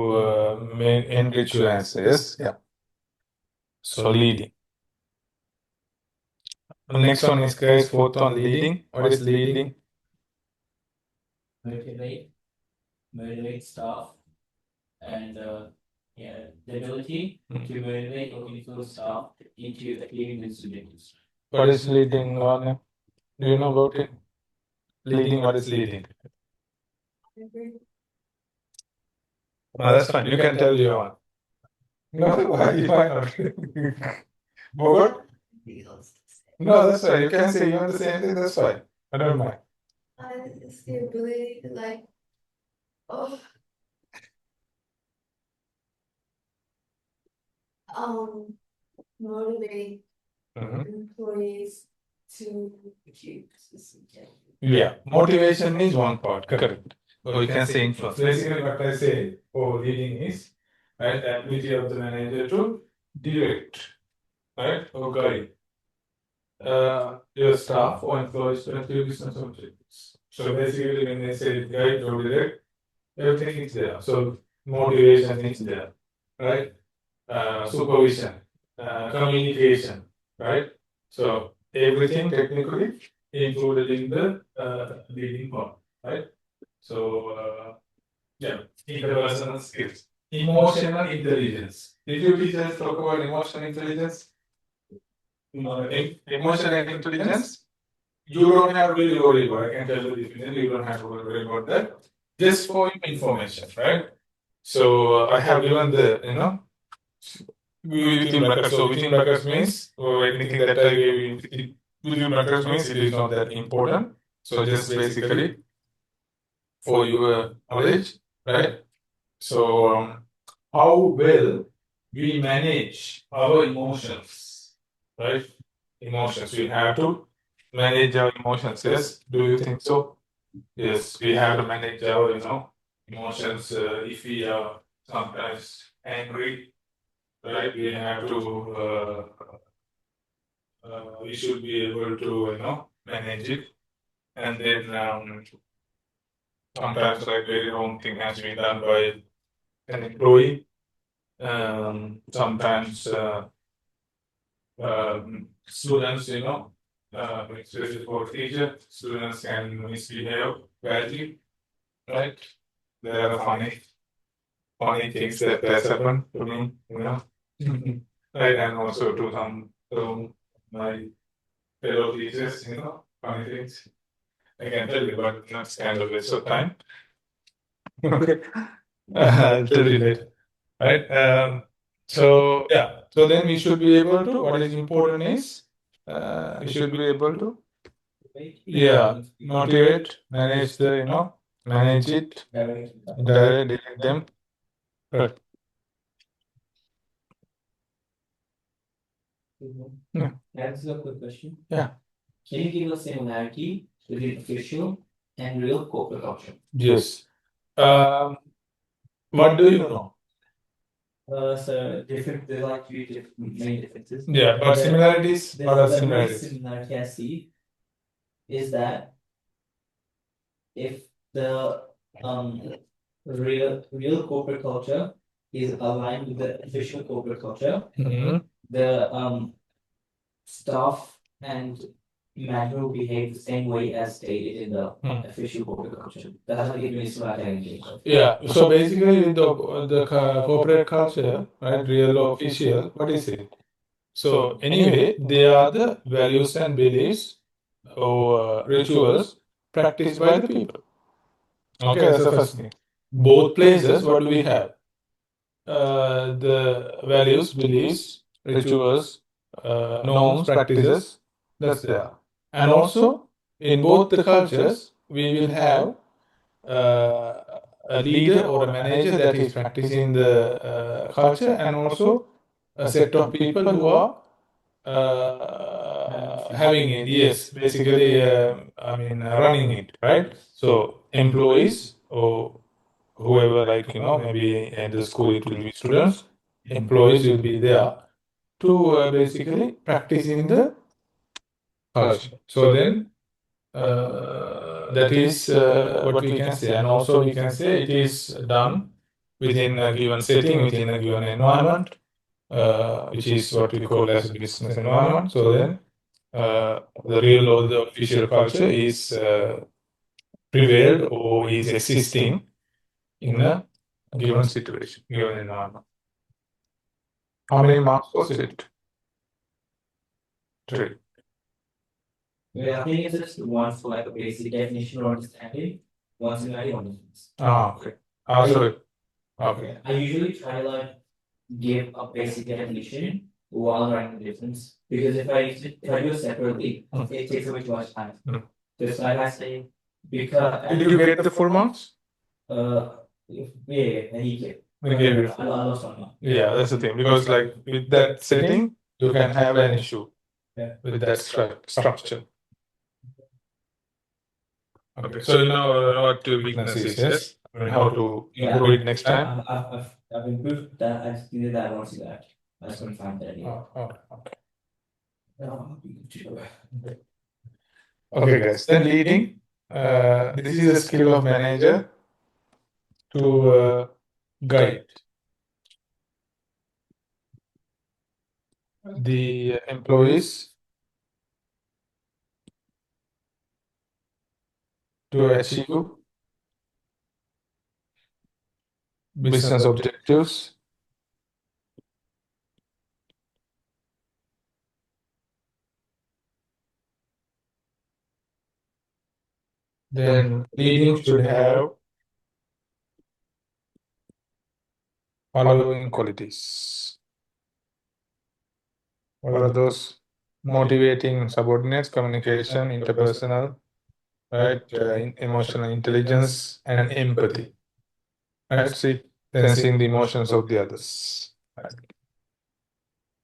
enrich your answers. Yeah. So leading. Next one is guys, fourth one leading. What is leading? Motivate staff, and the ability to motivate or influence staff into achieving these objectives. What is leading, Lana? Do you know about it? Leading, what is leading? That's fine. You can tell your one. No, why not? Bogart? No, that's fine. You can say even the same thing, that's fine. I don't mind. It's the ability to motivate employees to achieve this objective. Yeah, motivation is one part, correct. Or you can say influence. Basically, what I say for leading is, right, the ability of the manager to direct, right, or guide your staff or employees to achieve business objectives. So basically, when they say guide or direct, everything is there. So motivation is there, right? Supervision, communication, right? So everything technically included in the leading part, right? So yeah, interpersonal skills, emotional intelligence. Did you teachers talk about emotional intelligence? Emotional intelligence, you don't have to really worry about. I can tell you this, you don't have to worry about that. Just for your information, right? So I have given the within brackets. So within brackets means anything that I gave you within brackets means it is not that important. So just basically for your knowledge, right? So how well we manage our emotions, right? Emotions. We have to manage our emotions. Yes. Do you think so? Yes, we have to manage our emotions. If we are sometimes angry, right? We have to. We should be able to manage it, and then sometimes like very wrong thing has been done by an employee. Sometimes students, especially for teacher, students can misbehave badly, right? There are funny things that has happened to me, right? And also to some my fellow teachers, funny things. I can tell you, but not kind of waste of time. Okay. I'll tell you later. Right? So yeah. So then we should be able to, what is important is we should be able to motivate, manage manage it, direct them. Right. Yeah. That's a quick question. Yeah. Can you give a similarity between official and real corporate culture? Yes. What do you know? So different. There's like three main differences. Yeah, but similarities. What are The similarities? similarity I see is that if the real corporate culture is aligned with the official corporate culture, the staff and management will behave the same way as stated in the Hmm. official corporate culture. That's what it means to identity. Yeah. So basically, with the corporate culture, right, real or official, what is it? So anyway, they are the values and beliefs or rituals practiced by the people. Okay, that's the first thing. Both places, what do we have? The values, beliefs, rituals, norms, practices, that's there. And also, in both the cultures, we will have a leader or a manager that is practicing the culture, and also a set of people who are having it. Yes, basically, running it, right? So, employees or whoever, like, maybe in the school it will be students, employees will be there to basically practicing the culture. So then that is what we can say, and also we can say it is done within a given setting, within a given environment, which is what we call as a business environment. So then the real or the official culture is prevailed or is existing in a given situation, given environment. How many marks was it? 3. Yeah, I think it's just one for like a basic definition or understanding. Once in 91 difference. Okay. So, okay. I usually try to like give a basic definition while writing the difference because if I do it separately, it takes away too much time. Just like I say, because Did you get the full marks? yeah, he gave. They gave you. I lost one. Yeah, that's the thing. Because like with that setting, you can have an issue with that structure. Okay, so you know what the weakness is, yes? I mean, how to improve it next time? I've improved that. I just did that once that. I just couldn't find that. Okay. Okay. Okay, guys. Then leading. This is a skill of manager to guide the employees to achieve business objectives, then leading should have following qualities. What are those? Motivating subordinates, communication, interpersonal, right? Emotional intelligence and empathy. Right? See, sensing the emotions of the others. Right?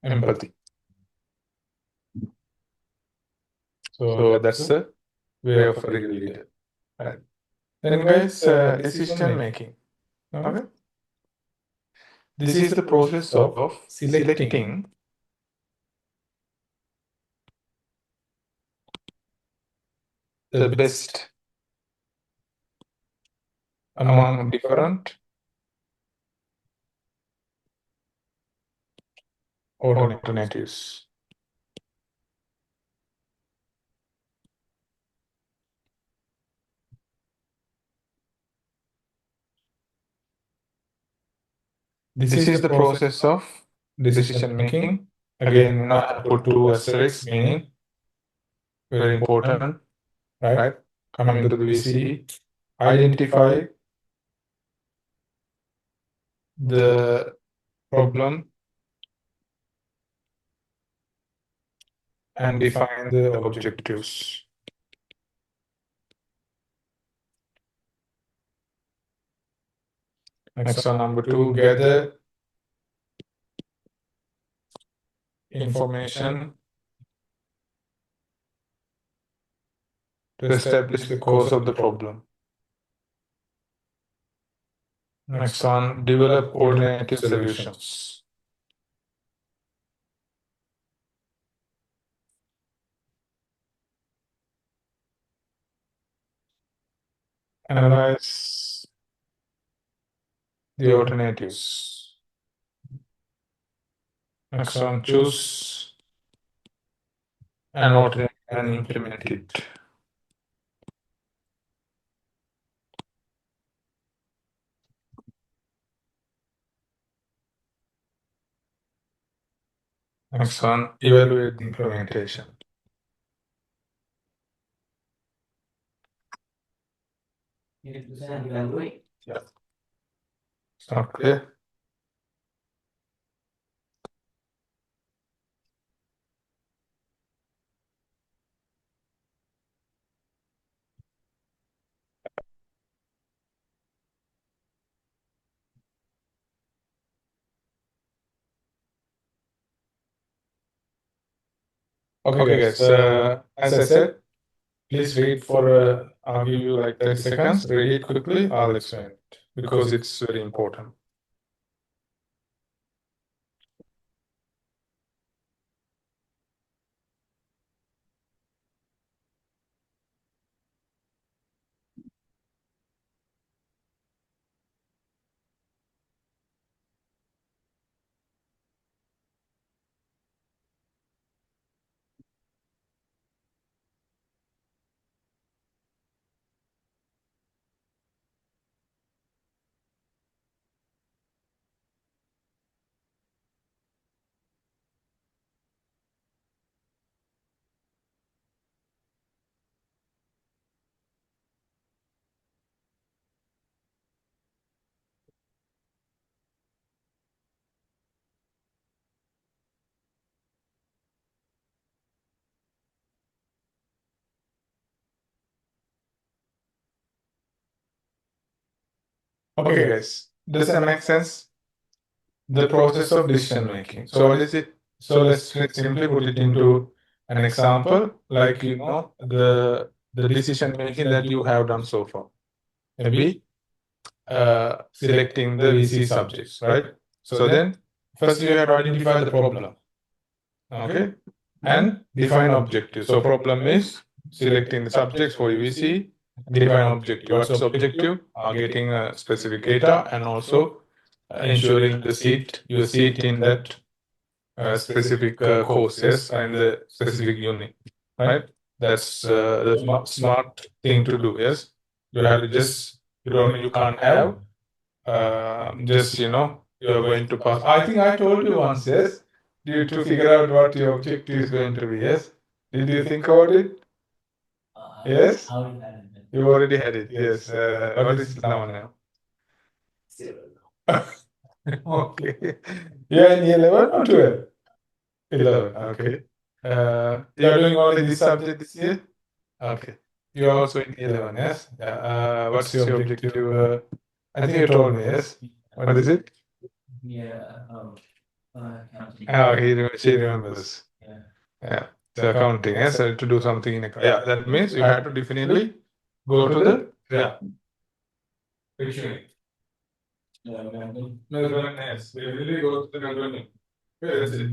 Empathy. So that's the way of a real leader. Right? Then, guys, decision making. Okay. This is the process of selecting the best among different alternatives. This is the process of decision making. Again, I have put 2 asterisks, meaning very important, right? Coming to the VCE, identify the problem and define the objectives. Next one, number 2, gather information to establish the cause of the problem. Next one, develop alternative solutions. Analyze the alternatives. Next one, choose and automate and implement it. Next one, evaluate the implementation. Evaluate. Yeah. It's not clear. Okay, guys. As I said, please read for. I'll give you like 30 seconds. Read it quickly. I'll explain it because it's very important. Okay, guys. Does that make sense? The process of decision making. So what is it? So let's simply put it into an example, like the decision making that you have done so far. Maybe selecting the VC subjects, right? So then first you have to identify the problem, okay, and define objective. So problem is selecting the subjects for VC. Define objective. What's the objective? Getting a specific data and also ensuring your seat in that specific courses and the specific unit, right? That's the smart thing to do. Yes, you have to you can't have just you're going to pass. I think I told you once. Yes, you to figure out what your objective is going to be. Yes, did you think about it? Yes, you already had it. Yes. What is it now? Okay. You're in 11 or 12? 11. Okay. You're doing only this subject this year? Okay. You're also in 11, yes? What's your objective? I think you told me, yes? What is it? She remembers. Yeah. So accounting, yes? To do something in accounting. Yeah, that means you have to definitely go to the which unit? Yes, we really go to the Melbourne. That's it.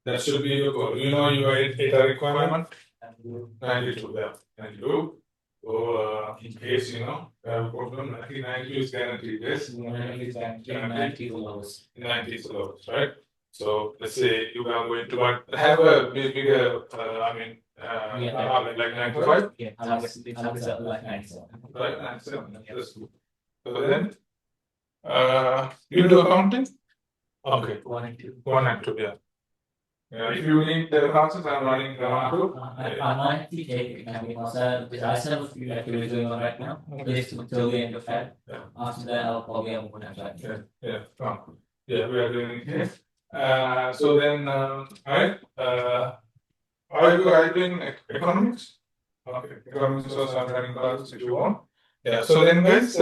That should be your goal. You know your data requirement? 92, yeah. 92. So in case you have a problem, I think 90 is guaranteed, yes? 90 is the lowest. 90 is the lowest, right? So let's say you are going to have a bigger, like 95? Yeah, I was like 97. Right, 97. That's good. So then, you do accounting? Okay. 1 and 2. 1 and 2, yeah. If you need the classes, I'm running the 1 and 2. I might be taking because I still have a few activities going on right now. This until the end of Feb. Yeah. After that, I'll probably have more time. Yeah, fine. Yeah, we are doing it here. So then, alright. Are you doing economics? Okay, economics also I'm running classes if you want. Yeah, so then guys,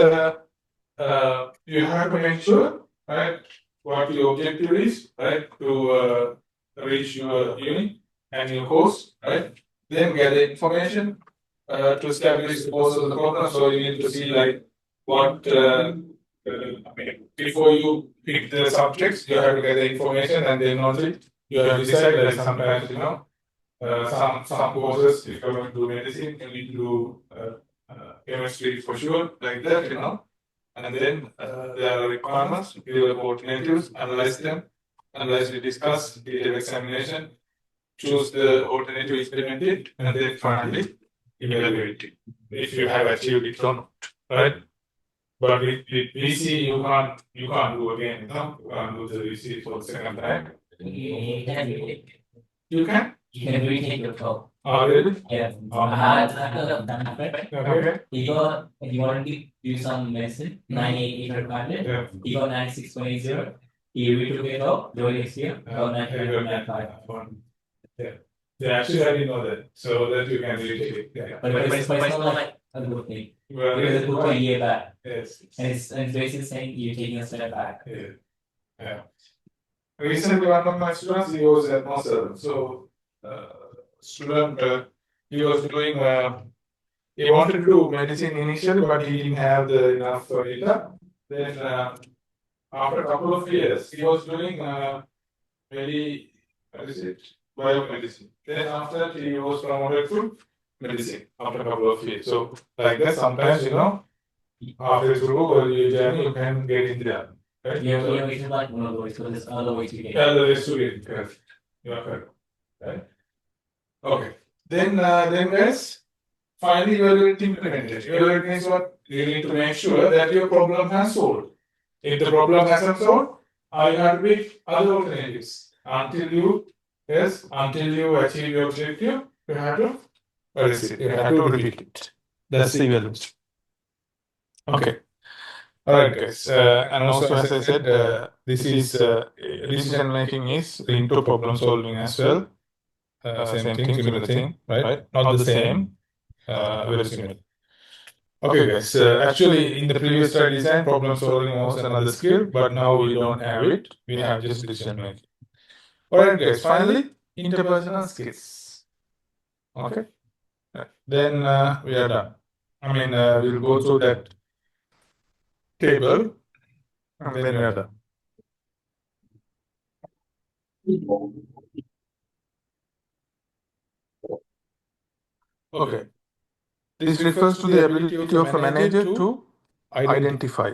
you have to make sure, right, what your objective is, right, to reach your unit and your course, right? Then gather information to establish the cause of the problem. So you need to see like what before you pick the subjects, you have to gather information and then only you have to decide. Like sometimes some courses if you're going to do medicine, you need to do chemistry for sure, like that, And then there are requirements, we will go to natives, analyze them, discuss, detailed examination, choose the alternative, implement it, and then finally evaluate it if you have achieved it or not, right? But with VC, you can't do again, you know, you can't do the VC for the second time. You can retake. You can? You can retake your code. Oh, really? Yeah. Oh. Okay. He wanted to do some medicine, 98800. Yeah. He got 96.80. He retook it all, do it next year, got 95.95. Yeah. Yeah, actually, I didn't know that. So that you can retake it. Yeah. But it's not like a good thing. Well, Because it took a year back. yes. And it's basically saying you're taking a step back. Yeah. Yeah. Recently, one of my students, he was at Mosul. So, student, he was doing, he wanted to do medicine initially, but he didn't have the enough data. Then, after a couple of years, he was doing, what is it? Biomedicine. Then after that, he was promoted to medicine after a couple of years. So, like that, sometimes, you know, after through your journey, you can get in there. Right? Yeah, it's like one of those, so there's other ways to get it. Yeah, the ways to get it, correct. You are correct. Right? Okay. Then guys, finally evaluate implementation. Evaluate means what? You need to make sure that your problem has solved. If the problem hasn't solved, you have to pick other alternatives. Until you achieve your objective, you have to repeat it. That's the evaluation. Okay. All right, guys. And also, as I said, this is decision making is linked to problem solving as well. Same thing, similar thing, right? Not the same. Very similar. Okay, guys. Actually, in the previous study design, problem solving was another skill, but now we don't have it. We have just decision making. All right, guys. Finally, interpersonal skills. Okay. Then we are done. I mean, we'll go through that table, and then we are done. Okay. This refers to the ability of a manager to identify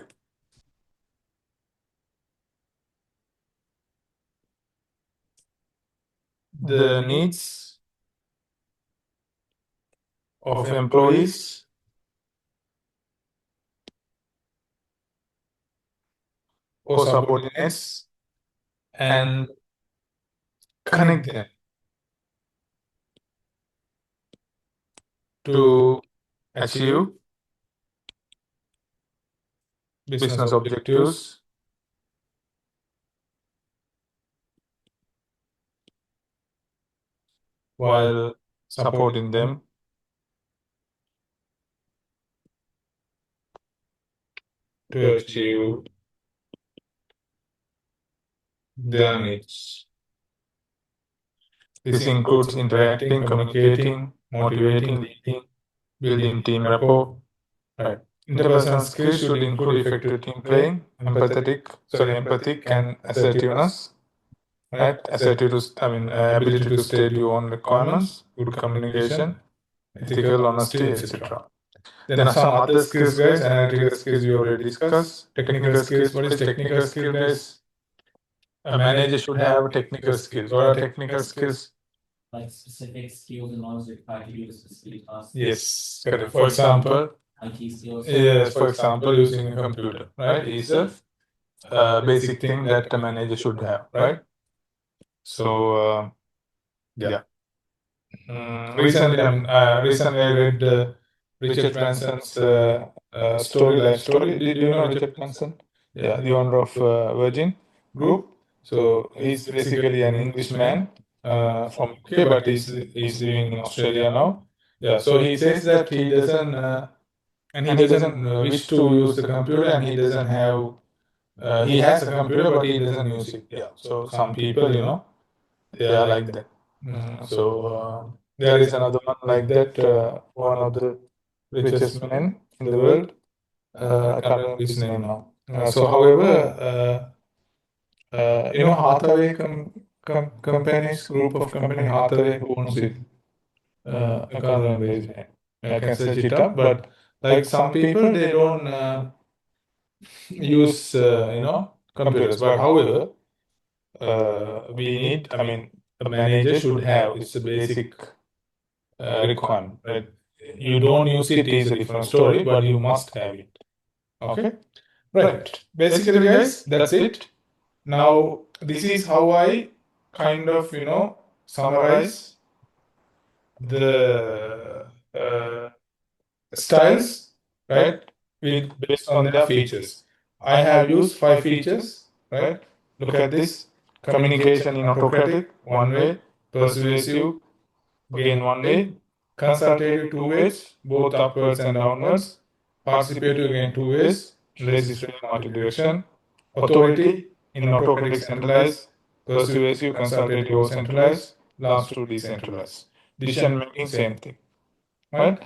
the needs of employees or subordinates and connect them to achieve business objectives while supporting them to achieve their needs. This includes interacting, communicating, motivating, leading, building team rapport. Right. Interpersonal skills should include effective team playing, empathic and assertiveness. Right? Ability to state your own requirements, good communication, ethical honesty, etc. Then some other skills, guys. Analytical skills we already discussed. Technical skills. What is technical skill, guys? A manager should have technical skills. What are technical skills? Like specific skills and knowledge required to do a specific task. Yes, correct. For example, IT skills. yes, for example, using a computer, right, is a basic thing that a manager should have, right? So, yeah. Recently I read Richard Branson's life story. Did you know Richard Branson? Yeah, the owner of Virgin Group. So he's basically an Englishman from UK, but he's living in Australia now. Yeah, so he says that he doesn't wish to use the computer, and he doesn't have. He has a computer, but he doesn't use it. Yeah. So some people, you know, they are like that. So there is another one like that. One of the richest men in the world. I can't remember his name now. However, you know, Hathaway companies, group of company Hathaway, who owns it? I can't remember his name. I can search it up, but like some people, they don't use, you know, computers. But however, we need, a manager should have. It's a basic requirement, right? You don't use it is a different story, but you must have it. Okay, right. Basically, guys, that's it. Now, this is how I kind of summarize the styles, right? With based on their features. I have used 5 features, right? Look at this: communication in autocratic, one way; persuasive, again one way; consultative, two ways, both upwards and downwards; participative, again two ways, resistive, multi-direction; authority in autocratic, centralized; persuasive, consultative, or centralized; last two, decentralized. Decision making, same thing, right?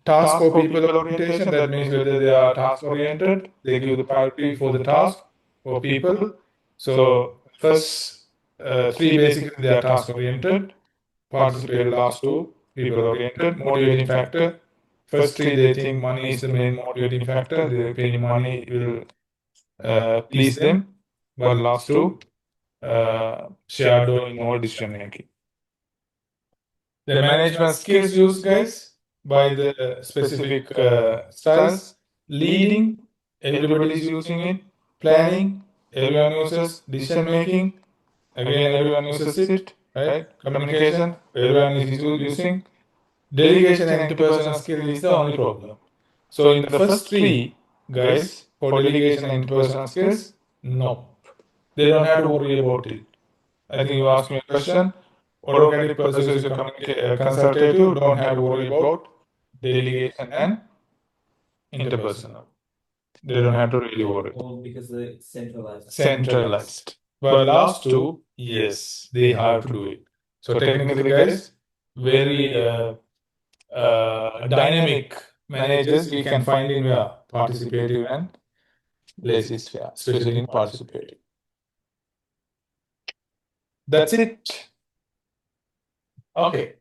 Task or people orientation, that means whether they are task oriented, they give the priority for the task or people. So first 3 basically they are task oriented, participated last 2 people oriented. Motivating factor, first 3 they think money is the main motivating factor, they pay money will please them, but last 2 shadow in all decision making. The management skills used, guys, by the specific styles: leading, everybody is using it; planning, everyone uses; decision making, again everyone uses it, right? Communication, everyone is using; delegation and interpersonal skill is the only problem. So in the first 3, guys, for delegation and interpersonal skills, no, they don't have to worry about it. I think you asked me a question. Autocratic, persuasive, consultative don't have to worry about delegation and interpersonal. They don't have to really worry. All because they're centralized. Centralized. But last 2, yes, they have to do it. So technically, guys, very dynamic managers we can find in where? Participative and laissez-faire, especially in participative. That's it. Okay.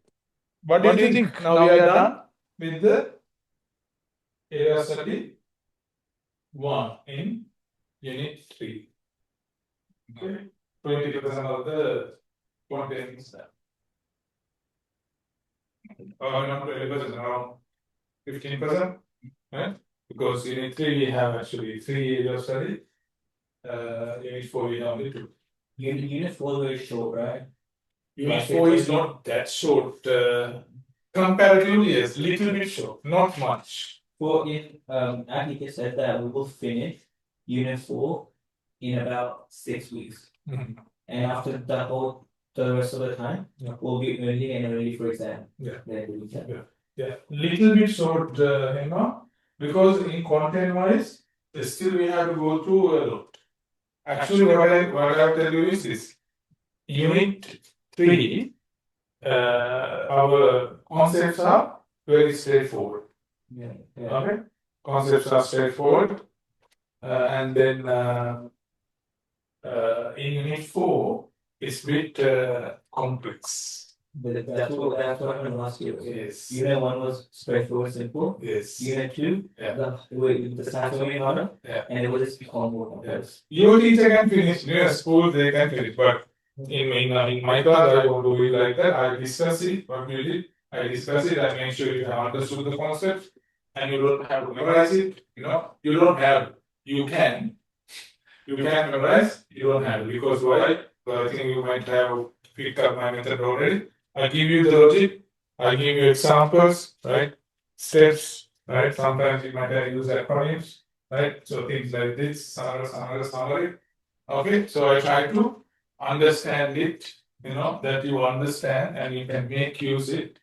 What do you think? Now we are done with the area study 1 in unit 3. Okay. 20% of the content is there. Not 20%, around 15%, right? Because unit 3 we have actually 3 areas study. Unit 4 we have only 2. Unit 4 is very short, right? Unit 4 is not that short. Comparatively, yes, little bit short, not much. Well, if Akika said that we will finish Unit 4 in about 6 weeks, Mhm. and after the rest of the time, Yeah. we'll be early and ready for exam. Yeah. Then we can. Yeah, little bit short, because in content wise, still we have to go through a lot. Actually, what I tell you is this: unit 3, our concepts are very straightforward. Yeah. Okay, concepts are straightforward, and then in unit 4, it's a bit complex. But that's what I'm going to ask you. Yes. Unit 1 was straightforward, simple. Yes. Unit 2, Yeah. the stats were made harder, Yeah. and it was just homework. Yes. Your teacher can finish. In your school, they can finish. But in my class, I won't do it like that. I discuss it. What we did, I discuss it. I make sure you have understood the concept, and you don't have to memorize it. You don't have. You can. You can memorize. You don't have, because why? So I think you might have picked up my method already. I give you the logic. I give you examples, right? Steps, right? Sometimes you might have used acronyms, right? So things like this, summary. Okay, so I try to understand it, that you understand and you can make use it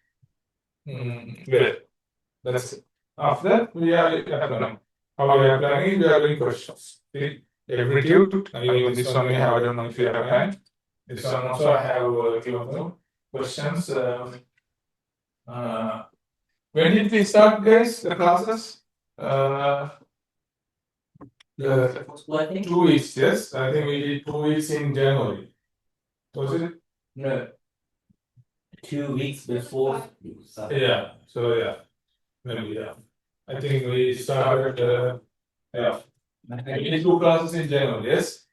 well. That's it. After that, we are applying. How we are applying? We are doing questions. See, every tube, even this one we have, I don't know if you have time. This one also I have given them questions. When did we start, guys, the classes? Well, I think 2 weeks, yes. I think we did 2 weeks in January. Was it? no. 2 weeks before. Yeah. So yeah, maybe yeah. I think we started. Yeah. We did 2 classes in January. Yes.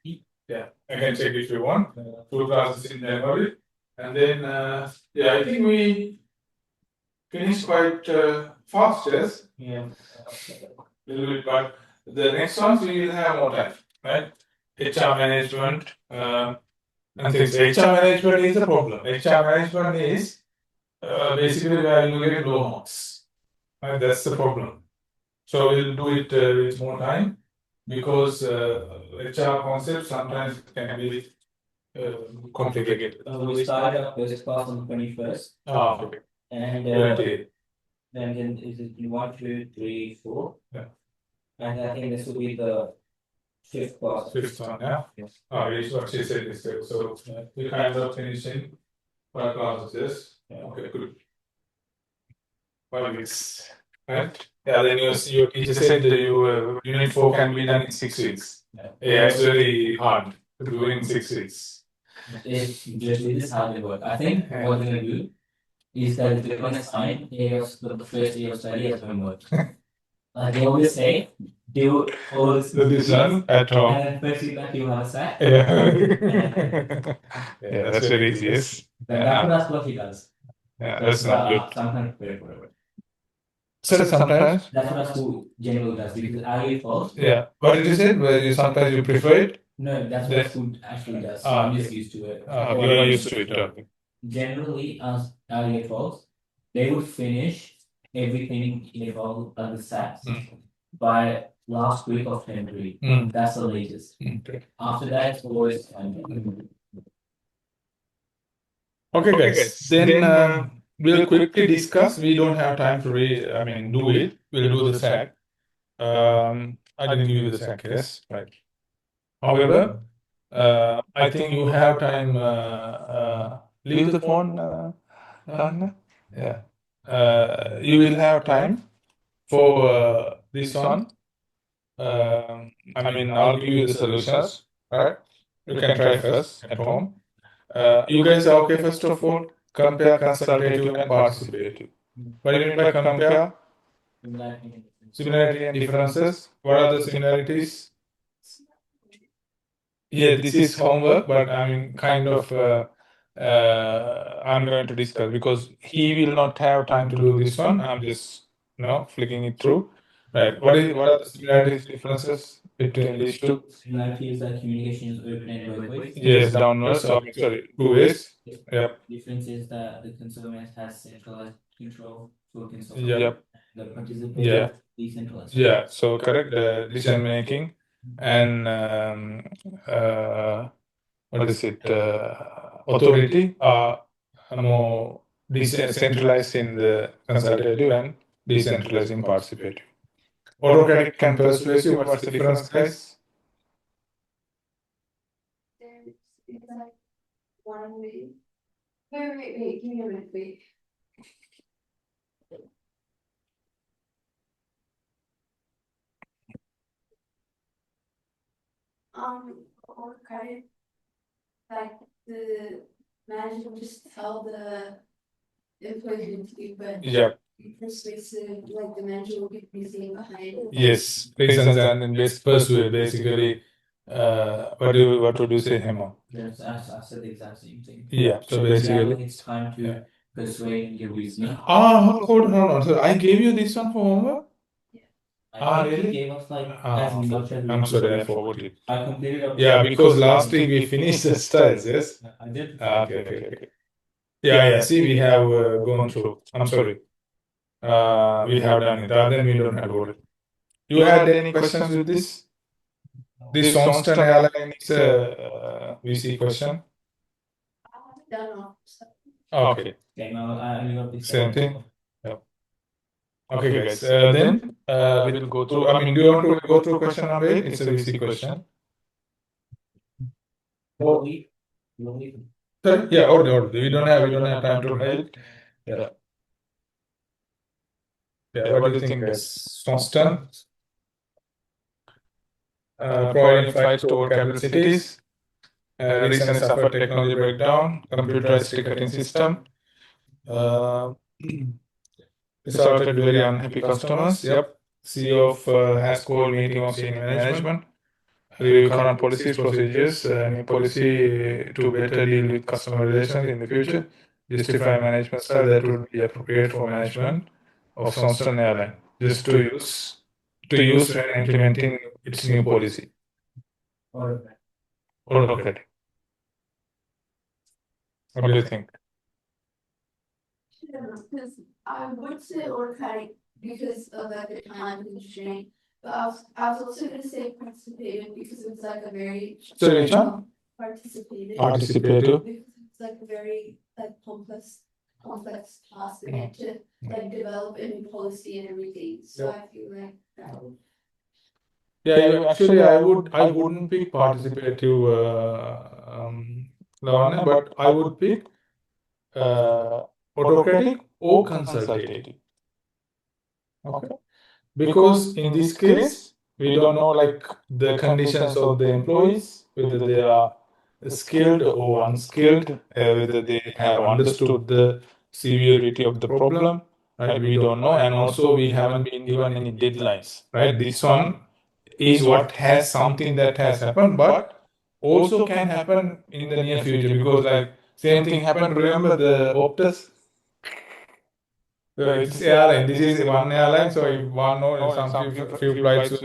Yeah. I can check if you want. 2 classes in January. And then, yeah, I think we finished quite fast, yes? Yeah. Little bit, but the next ones we will have more time, right? HR management, and things. HR management is a problem. HR management is basically where you get low marks, right? That's the problem. So we'll do it with more time because HR concepts sometimes can be complicated. We started our first class on 21st, Okay. and Guaranteed. then is it 1, 2, 3, 4? Yeah. And I think this will be the fifth class. Fifth one, yeah? Yes. Oh, it's what she said is good. So we kind of finishing 5 classes, yes? Yeah. Okay, good. 5 weeks, right? Yeah, then your teacher said that unit 4 can be done in 6 weeks. Yeah, it's very hard to do in 6 weeks. It's just this how they work. I think what they're gonna do is that they're gonna assign the first year of study as homework. They always say do all this This one at home. and then first week that you have a set. Yeah. Yeah, that's very easy, yes. That's what he does. Yeah, that's not good. Sometimes whatever. So sometimes. That's what our school generally does because I falls. Yeah. What did you say? Where you sometimes you prefer it? No, that's what school actually does. So Ah, I'm just used to it. You are used to it. Okay. Generally, as early falls, they would finish everything involved at the sets by last week of February. Mm. That's the latest. Okay. After that, it's always Okay, guys. Then we'll quickly discuss. We don't have time to do it. We'll do the SAC. I didn't give you the SAC, yes, right. However, I think you have time. Leave the phone, Anna. Yeah. You will have time for this one. I'll give you the solutions. Right? You can try first at home. You guys are okay, first of all, compare consultative and participative. What do you mean by compare? Similarity and differences. What are the similarities? Yeah, this is homework, but I'm going to discuss because he will not have time to do this one. I'm just flicking it through. Right. What are the similarities, differences between these two? Similarity is that communication is open and both ways. Yes, downwards. Sorry, 2 ways. Yep. Difference is that the consumer has centralized control for consumer. Yep. The participant decentralized. Yeah. So correct the decision making and what is it? Authority are more decentralized in the consultative and decentralized in participative. Autocratic and persuasive. What's the difference, guys? It's like one way. Wait, give me a minute, wait. Okay. Like the manager will just tell the employee to do, but Yeah. persuasive, like the manager will be reasoning behind it. Yes, reasons and then persuade basically. What would you say, Hema? Yes, I said the exact same thing. Yeah. So basically, it's time to persuade your reasoning. Hold on. So I gave you this one for homework. I think really? you gave us like as much as I'm sorry, I forgot it. I completed it. Yeah, because last week we finished the styles, yes? I did. Okay. Yeah. See, we have gone through. I'm sorry. We have done it. Then we don't have to worry. You had any questions with this? This Sonston airline is a VC question. I haven't done all stuff. Okay. Okay, now I got the Same thing. Yeah. Okay, guys. Then we'll go through. Do you want to go through question number 8? It's a VC question. Sorry? Yeah, order. We don't have time to write. Yeah. What do you think, guys? Sonston? Providing flights to all capital cities. Recently suffered technology breakdown. Computerized ticketing system. Resulted very unhappy customers. Yep. CEO has called meeting of senior management. review current policies, procedures, new policy to better deal with customer relations in the future, justify management style that would be appropriate for management of Southern Airline, just to use when implementing its new policy. Autocratic. What do you think? Because I would say autocratic because of like the time constraint, but I was also gonna say participative because it's like a very So which one? participative. Participative. Because it's like a very like complex task to get to like develop a new policy and everything. So I feel like that. Yeah, actually, I wouldn't pick participative, Lavanya, but I would pick autocratic or consultative. Okay, because in this case, we don't know like the conditions of the employees, whether they are skilled or unskilled, whether they have understood the severity of the problem, right? We don't know, and also we haven't been given any deadlines, right? This one is what has something that has happened, but also can happen in the near future because like same thing happened. Remember the Optus? It's airline. This is one airline. So if one or some few flights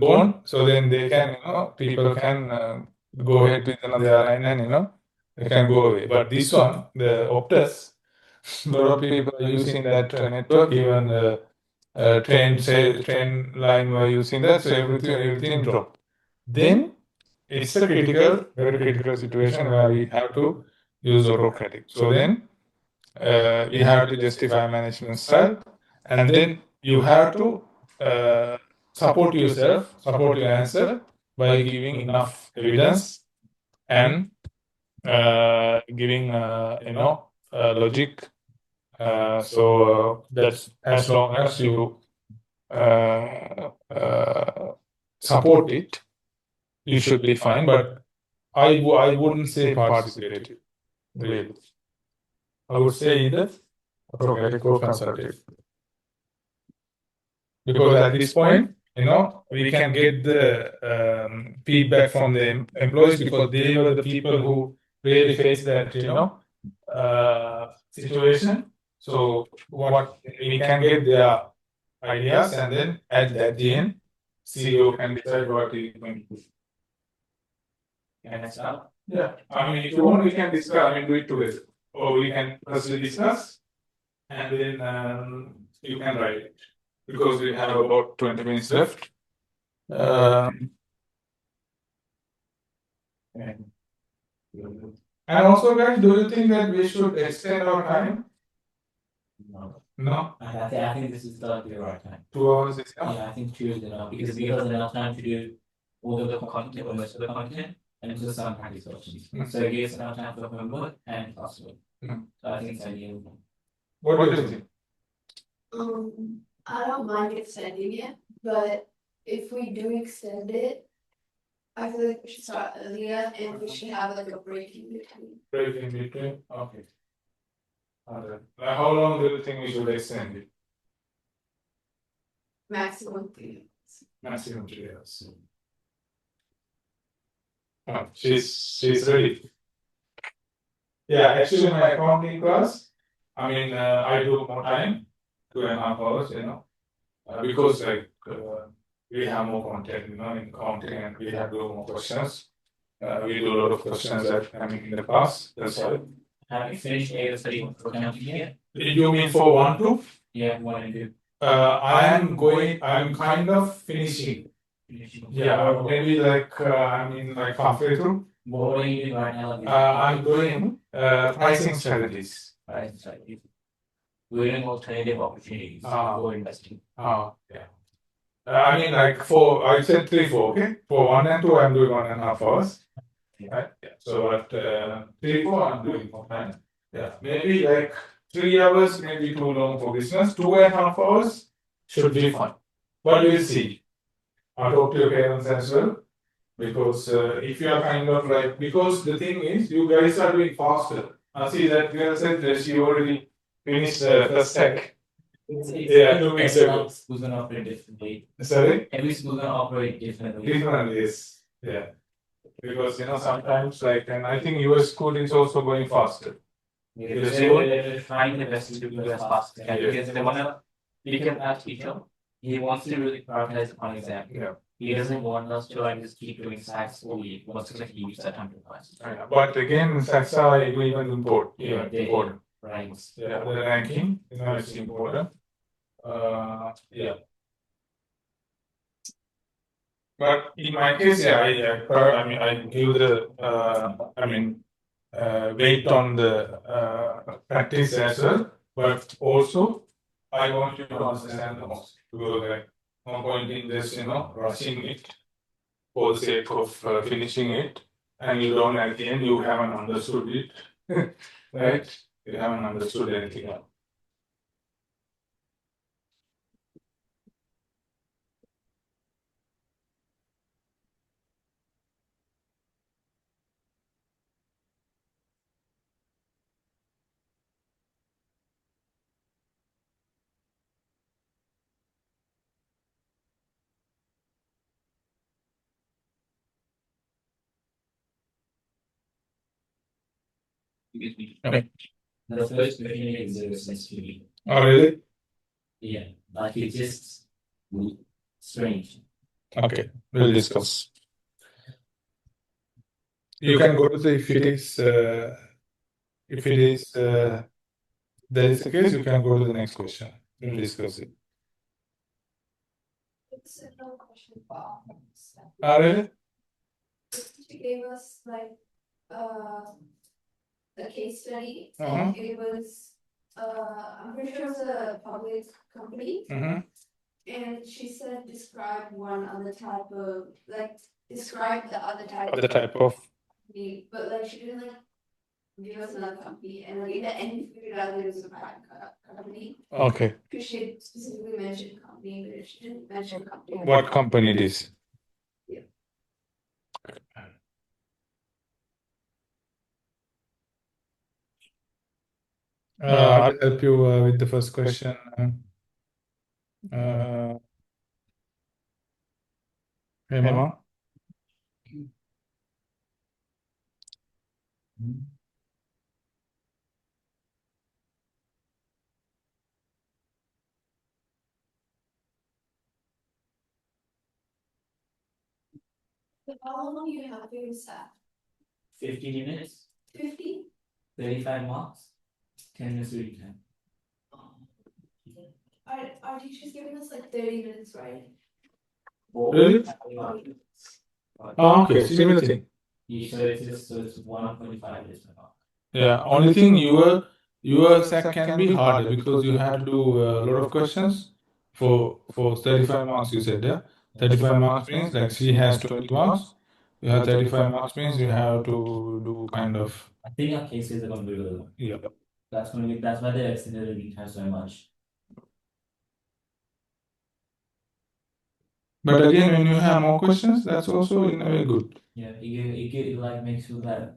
gone, so then they can people can go ahead with another airline and they can go away. But this one, the Optus, a lot of people are using that network. Even train line were using that, so everything dropped. Then it's a very critical situation where we have to use autocratic. So then you have to justify management style, and then you have to support yourself, support your answer by giving enough evidence and giving logic. So that's as long as you support it, you should be fine. But I wouldn't say participative, really. I would say either autocratic or consultative. Because at this point, we can get the feedback from the employees because they were the people who really faced that, situation. So what we can get their ideas, and then at the end, CEO can decide what he is going to do. Can I start? Yeah, I mean, if you want, we can discuss. I mean, do it together, or we can firstly discuss, and then you can write it because we have about 20 minutes left. And also, guys, do you think that we should extend our time? No. No, I think this is the right time. 2 hours is enough. Yeah, I think 2 is enough because we have enough time to do all of the content or most of the content and just some practice questions. So it gives enough time for homework and classwork. So I think it's ideal. What do you think? I don't mind extending it, but if we do extend it, I feel like we should start earlier and we should have like a break in between. Break in between? Okay. How long do you think we should extend it? Maximum 3 hours. Maximum 3 hours. She's ready. Yeah, actually, my accounting class, I mean, I do more time, 2.5 hours, because we have more content, in accounting, and we have to do more questions. We do a lot of questions that in the past. That's why. Have you finished AO30 for accounting yet? You mean for 1, 2? Yeah, 1 and 2. I'm kind of finishing. Yeah, maybe like halfway through. What are you doing right now? I'm doing pricing strategies. Pricing strategies. We're doing alternative opportunities for investing. Yeah. I said 3, 4, okay? For 1 and 2, I'm doing 1.5 hours. Right? Yeah. So at 3, 4, I'm doing more time. Yeah. Maybe 3 hours may be too long for business. 2.5 hours should be fine. But we'll see. I'll talk to your parents as well. Because if you are because the thing is, you guys are doing faster. I see that girl said that she already finished the first stack. Yeah, to make every sure. school's gonna operate differently. Sorry? Every school's gonna operate differently. Different is, yeah. Because, sometimes like, and I think your school is also going faster. Because school? they're trying their best to do as fast as they can, Yeah. because they wanna, because our teacher, he wants to really prioritize on exam. Yeah. He doesn't want us to like just keep doing science all week, wants to like use that time to class. But again, SATSA we even import, Yeah, they important. right. Yeah, the ranking, it's important. Yeah. But in my case, yeah, I give the, weight on the practice as well, but also I want you to understand the most, because like no point in just rushing it for the sake of finishing it, and you don't at the end you haven't understood it, right? You haven't understood anything else. Okay. The first question is 0 sense to me. Oh, really? Yeah, like it's just strange. Okay, we'll discuss. You can go to the, if it is that is the case, you can go to the next question. We'll discuss it. It's no question about stuff. Really? She gave us like a case study. Uh-huh. It was I'm pretty sure it was a public company. Mm-hmm. And she said describe one other type of describe the other type The type of. company, but like she didn't like give us another company, and like in the end we figured out that it was a private company. Okay. Because she specifically mentioned company, but she didn't mention company. What company it is? Yeah. I'll help you with the first question. Hema. But how long do you have for your staff? 15 minutes, 50? 35 marks, 10 minutes reading time. Our teacher's giving us like 30 minutes, right? Really? Oh, okay, similar thing. So it's 1.5 minutes per mark. Yeah, only thing your SAC can be harder because you have to do a lot of questions for 35 marks. You said, yeah, 35 marks means like she has 20 marks. You have 35 marks means you have to do kind of. I think our cases are going to be really long. Yeah. That's why they extended the reading time so much. But again, when you have more questions, that's also in a way good. Yeah, it like makes sure that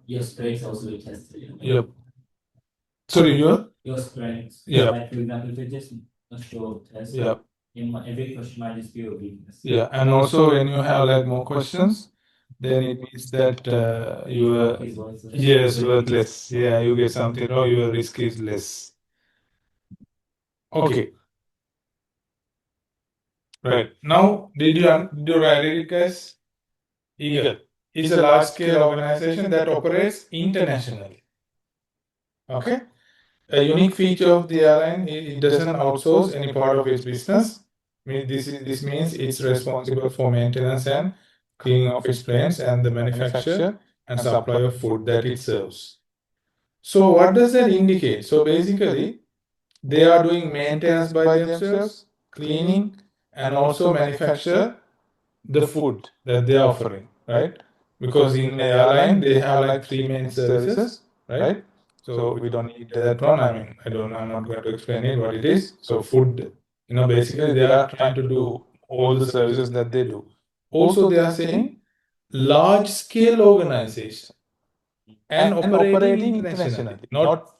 your strengths also be tested. Yep. Sorry, your strengths. Yeah. Like for example, if it's just a short test. Yeah. Every question might just be a weakness. Yeah, and also when you have like more questions, then it means that your yes worthless. Yeah, you get something wrong, your risk is less. Okay. Right. Now, did you write it, guys? Eagle is a large-scale organization that operates internationally. Okay. A unique feature of the airline is it doesn't outsource any part of its business. This means it's responsible for maintenance and cleaning of its planes and the manufacture and supply of food that it serves. So what does that indicate? So basically, they are doing maintenance by themselves, cleaning, and also manufacture the food that they are offering, right? Because in the airline, they have like 3 main services, right? So we don't need that one. I'm not going to explain it what it is. So food, basically they are trying to do all the services that they do. Also, they are saying large scale organization and operating internationally, not.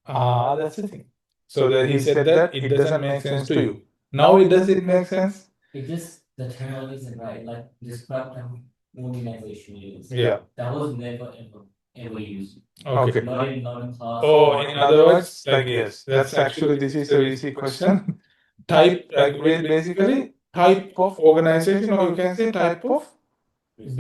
That's the thing. So that he said that it doesn't make sense to you. Now it does it make sense? It just the terminology isn't right. Like describe organization use. Yeah. That was never ever used. Okay. Not in class. Oh, in other words, like yes, that's actually this is a easy question. Type like basically type of organization, or you can say type of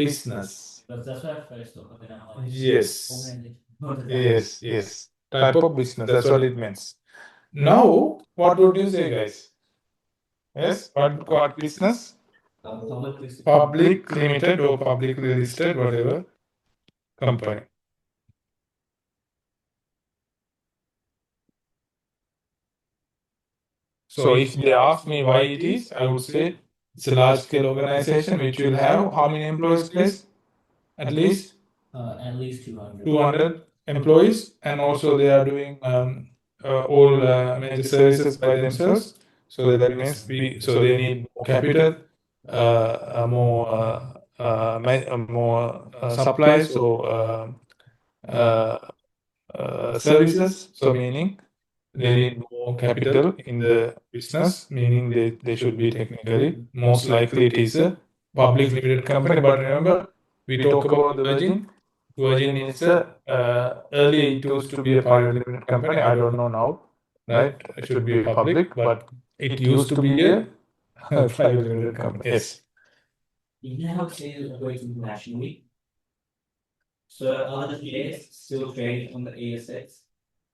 business. That's what I first thought. But then I'm like, Yes. organization. What does that Yes, yes. Type of business. That's what it means. Now, what would you say, guys? Yes, what business? mean? Public limited or publicly listed, whatever company. So if they ask me why it is, I would say it's a large scale organization which will have how many employees, please? At least At least 200. 200 employees, and also they are doing all major services by themselves. So that means so they need more capital, more supplies or services. So meaning they need more capital in the business, meaning they should be technically most likely it is a public limited company. But remember, we talk about the Virgin. Virgin is earlier it used to be a private limited company. I don't know now, right? It should be a public, but it used to be a private limited company. Yes. You know how to operate internationally. So are the shares still traded on the ASX,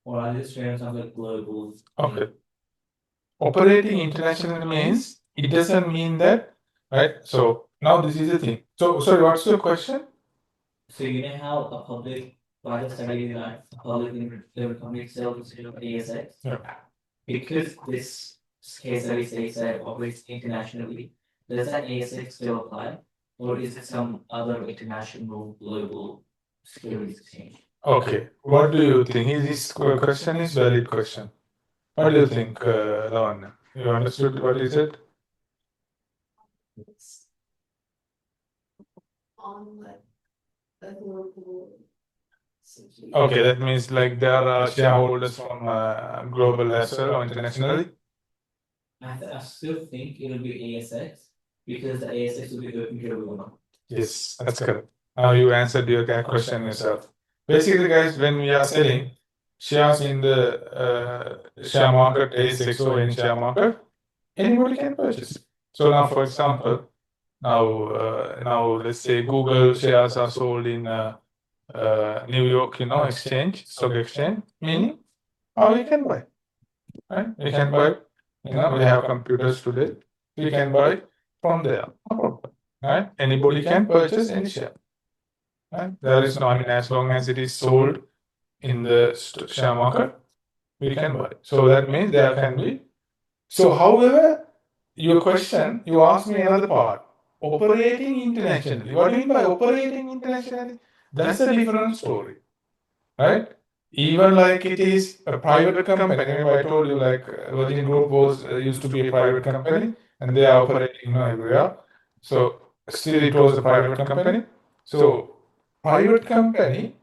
or are these shares on the global? Okay. Operating internationally means it doesn't mean that, right? So now this is the thing. So sorry, what's your question? So you know how a public private study like a public limited company sells on ASX? Yeah. Because this case study says that operates internationally, does that ASX still apply? Or is it some other international global securities exchange? Okay. What do you think? This question is valid question. What do you think, Lavanya? You understood what he said? It's on like a global situation. Okay, that means like there are shareholders from global as well or internationally. I still think it'll be ASX because the ASX will be open to everyone. Yes, that's correct. Now you answered your question yourself. Basically, guys, when we are selling shares in the share market, ASX or any share market, anybody can purchase. So now, for example, now let's say Google shares are sold in New York, stock exchange, meaning we can buy, right? We can buy. We have computers today. We can buy from there, no problem, right? Anybody can purchase any share, right? There is no, as long as it is sold in the share market, we can buy. So that means there can be. So, however, your question, you asked me another part. Operating internationally. What do you mean by operating internationally? That's a different story, right? Even like it is a private company. Remember I told you like Virgin Group was used to be a private company and they are operating everywhere. So still it was a private company. So private company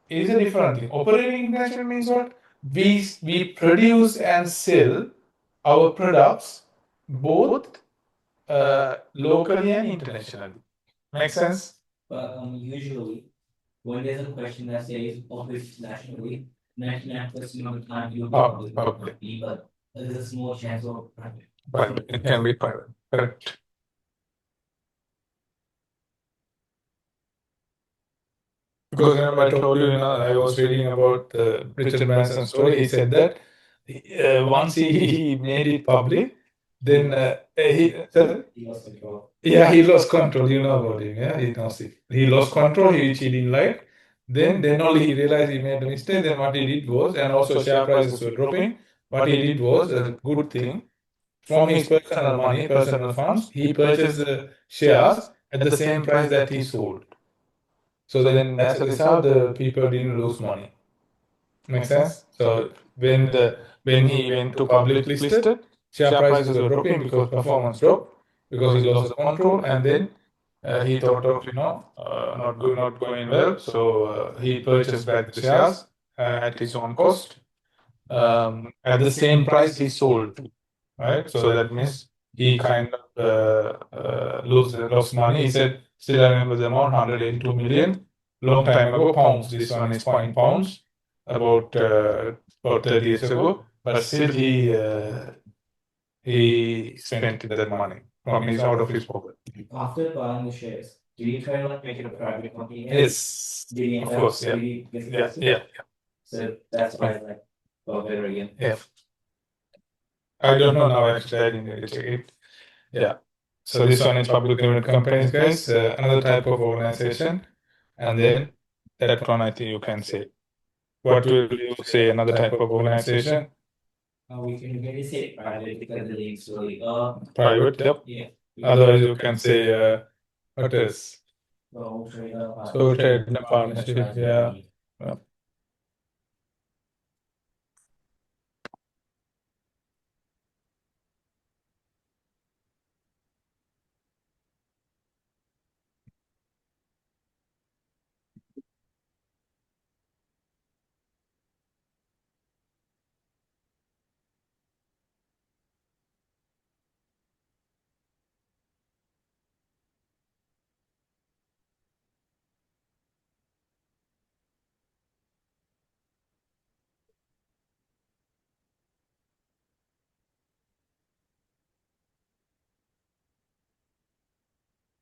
is a different thing. Operating international means what? We produce and sell our products both locally and internationally. Make sense? But usually, when there's a question that says operates nationally, 99% of the time you'll be public, but there's a small chance of private. Private. It can be private. Correct. Because remember I told you, I was reading about the Richard Branson story. He said that once he made it public, then he lost control. Yeah, he lost control. You know about him. Yeah, he lost control. Which he didn't like. Then only he realized he made a mistake. Then what he did was, and also share prices were dropping. What he did was a good thing. From his personal money, personal funds, he purchased the shares at the same price that he sold. So then, as a result, the people didn't lose money. Make sense? So when he went to public listed, share prices were dropping because performance dropped because he lost the control, and then he thought of not going well, so he purchased back the shares at his own cost, at the same price he sold to, right? So that means he kind of lost money. He said, still I remember the amount, 182 million, long time ago, pounds. This one is in pounds, about 30 years ago. But still he spent that money from his out of his pocket. After buying the shares, did you try to like make it a private company? Yes, Did he of end up- course, yeah. did he get Yeah, successful? yeah. So that's why it's like got better again. Yeah. I don't know now actually, I didn't really check it. Yeah. So this one is public limited companies, guys, another type of organization. And then that one I think you can say. What will you say another type of organization? We can maybe say private because the links really Private, yep. yeah. Otherwise you can say what else? Sole trader, Sole trader partnership, yeah. Yeah.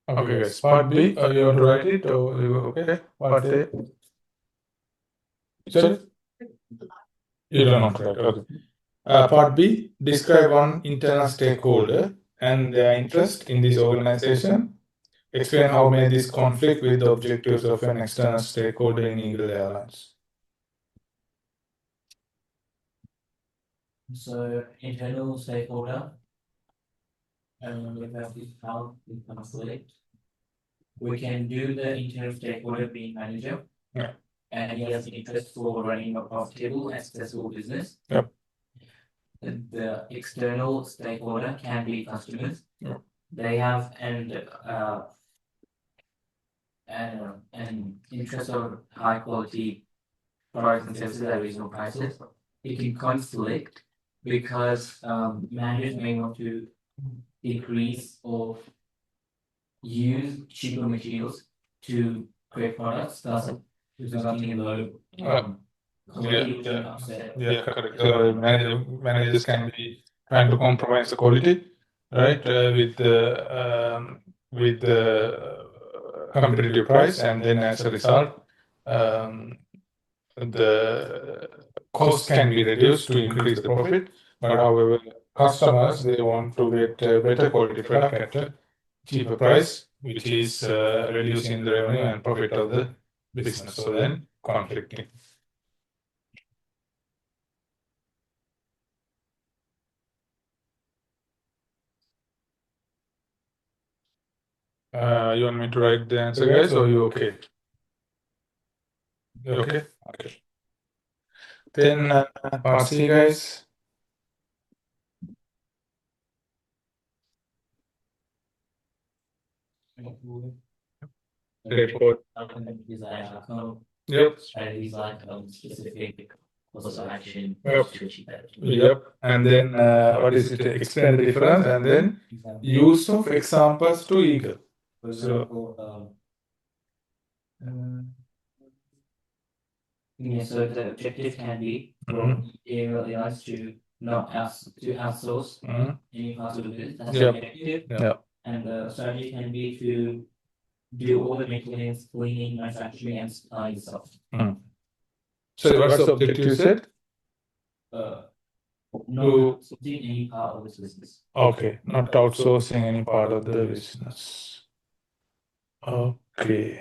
Okay, guys. Part B, you want to write it or you okay? Part A. Sorry? You don't want to write, okay. Part B, describe one internal stakeholder and their interest in this organization. Explain how may this conflict with the objectives of an external stakeholder in Eagle Airlines. So internal stakeholder. We have this how we conflict. We can do the internal stakeholder being manager. Yeah. And he has interest for running a profitable and successful business. Yep. The external stakeholder can be customers. Yep. They have an interest of high quality products and services at reasonable prices. It can conflict because managers may want to increase or use cheaper materials to create products, thus resulting in low quality, which can upset. Yeah, correct. So managers can be trying to compromise the quality, right, with the competitive price, and then as a result, the cost can be reduced to increase the profit. But however, customers they want to get a better quality product at a cheaper price, which is reducing the revenue and profit of the business. So then conflicting. You want me to write the answer, guys, or you okay? You okay? Okay. Then part C, guys. Report. Design outcome. Yep. Strategies like specific course of action Yep. to achieve that. Yep. And then what is it? Explain the difference, and then use of examples to Eagle. For example, yeah, so the objective can be for airlines to outsource any parts of the business. That's Yep. the objective. Yep. And the strategy can be to do all the maintenance, cleaning, manufacturing, and supplying stuff. So what's the objective you said? Not outsourcing any part of this business. Okay, not outsourcing any part of the business. Okay.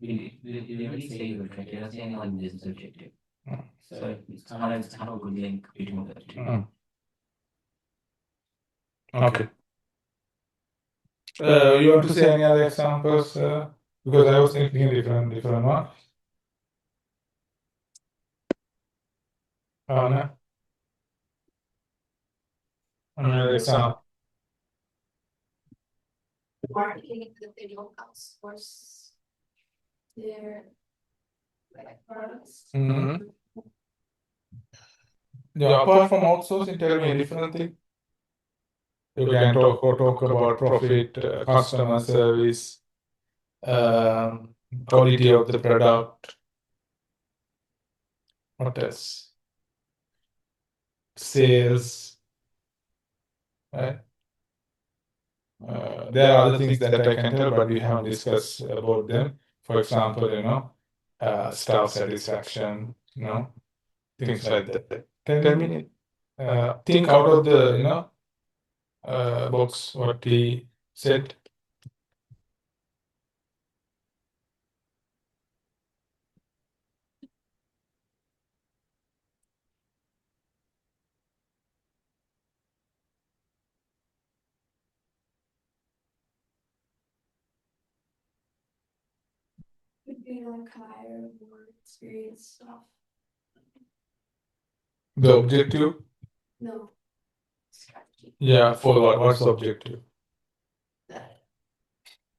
We really say the objective, doesn't say any like business objective. So it's kind of a good link between the two. Okay. You want to say any other examples? Because I was thinking different one. Anna? Another example. Marketing that they don't outsource their like products. Mm-hmm. Yeah, apart from outsourcing, tell me a different thing. You can talk about profit, customer service, quality of the product. What else? Sales, right? There are other things that I can tell, but we haven't discussed about them. For example, staff satisfaction, things like that. Tell me, think out of the, box what he said. Would be like higher, more experienced stuff. The objective? No. Strategy. Yeah, for what? What's the objective? That.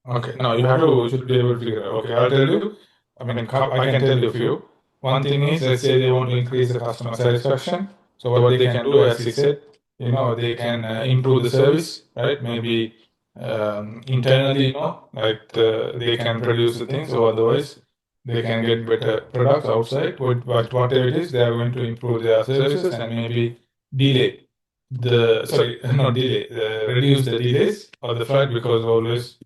Okay, no, you should be able to figure it out. Okay, I'll tell you. I mean, I can tell you a few. One thing is, let's say they want to increase the customer satisfaction. So what they can do, as he said, they can improve the service, right? Maybe internally, like they can produce the things, or otherwise they can get better products outside. But whatever it is, they are going to improve their services and maybe delay not delay, reduce the delays of the flight, because always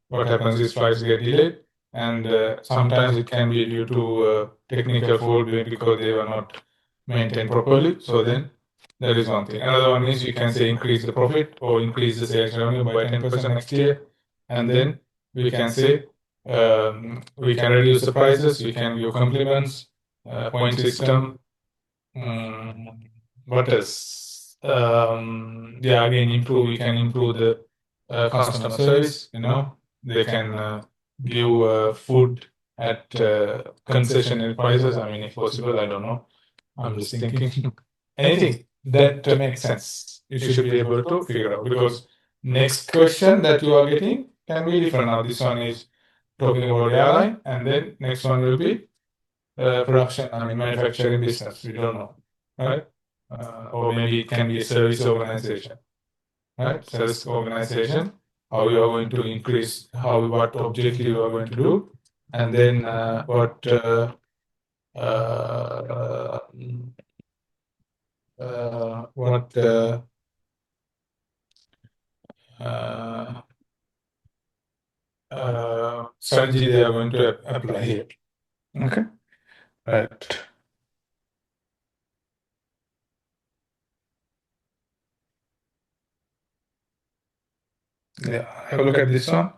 what happens is flights get delayed, and sometimes it can be due to technical fault because they were not maintained properly. So then that is one thing. Another one is, you can say, increase the profit or increase the sales revenue by 10% next year, and then we can say we can reduce the prices, we can give compliments, point system. What else? Yeah, again, we can improve the customer service. They can give food at concessionary prices. I mean, if possible, I don't know. I'm just thinking anything that makes sense. You should be able to figure out, because next question that you are getting can be different. Now, this one is talking about airline, and then next one will be production. I mean, manufacturing business. We don't know, right? Or maybe it can be a service organization, right? Service organization, how you are going to increase, what objective you are going to do, and then what uh, strategy they are going to apply here. Okay, right. Yeah, have a look at this one.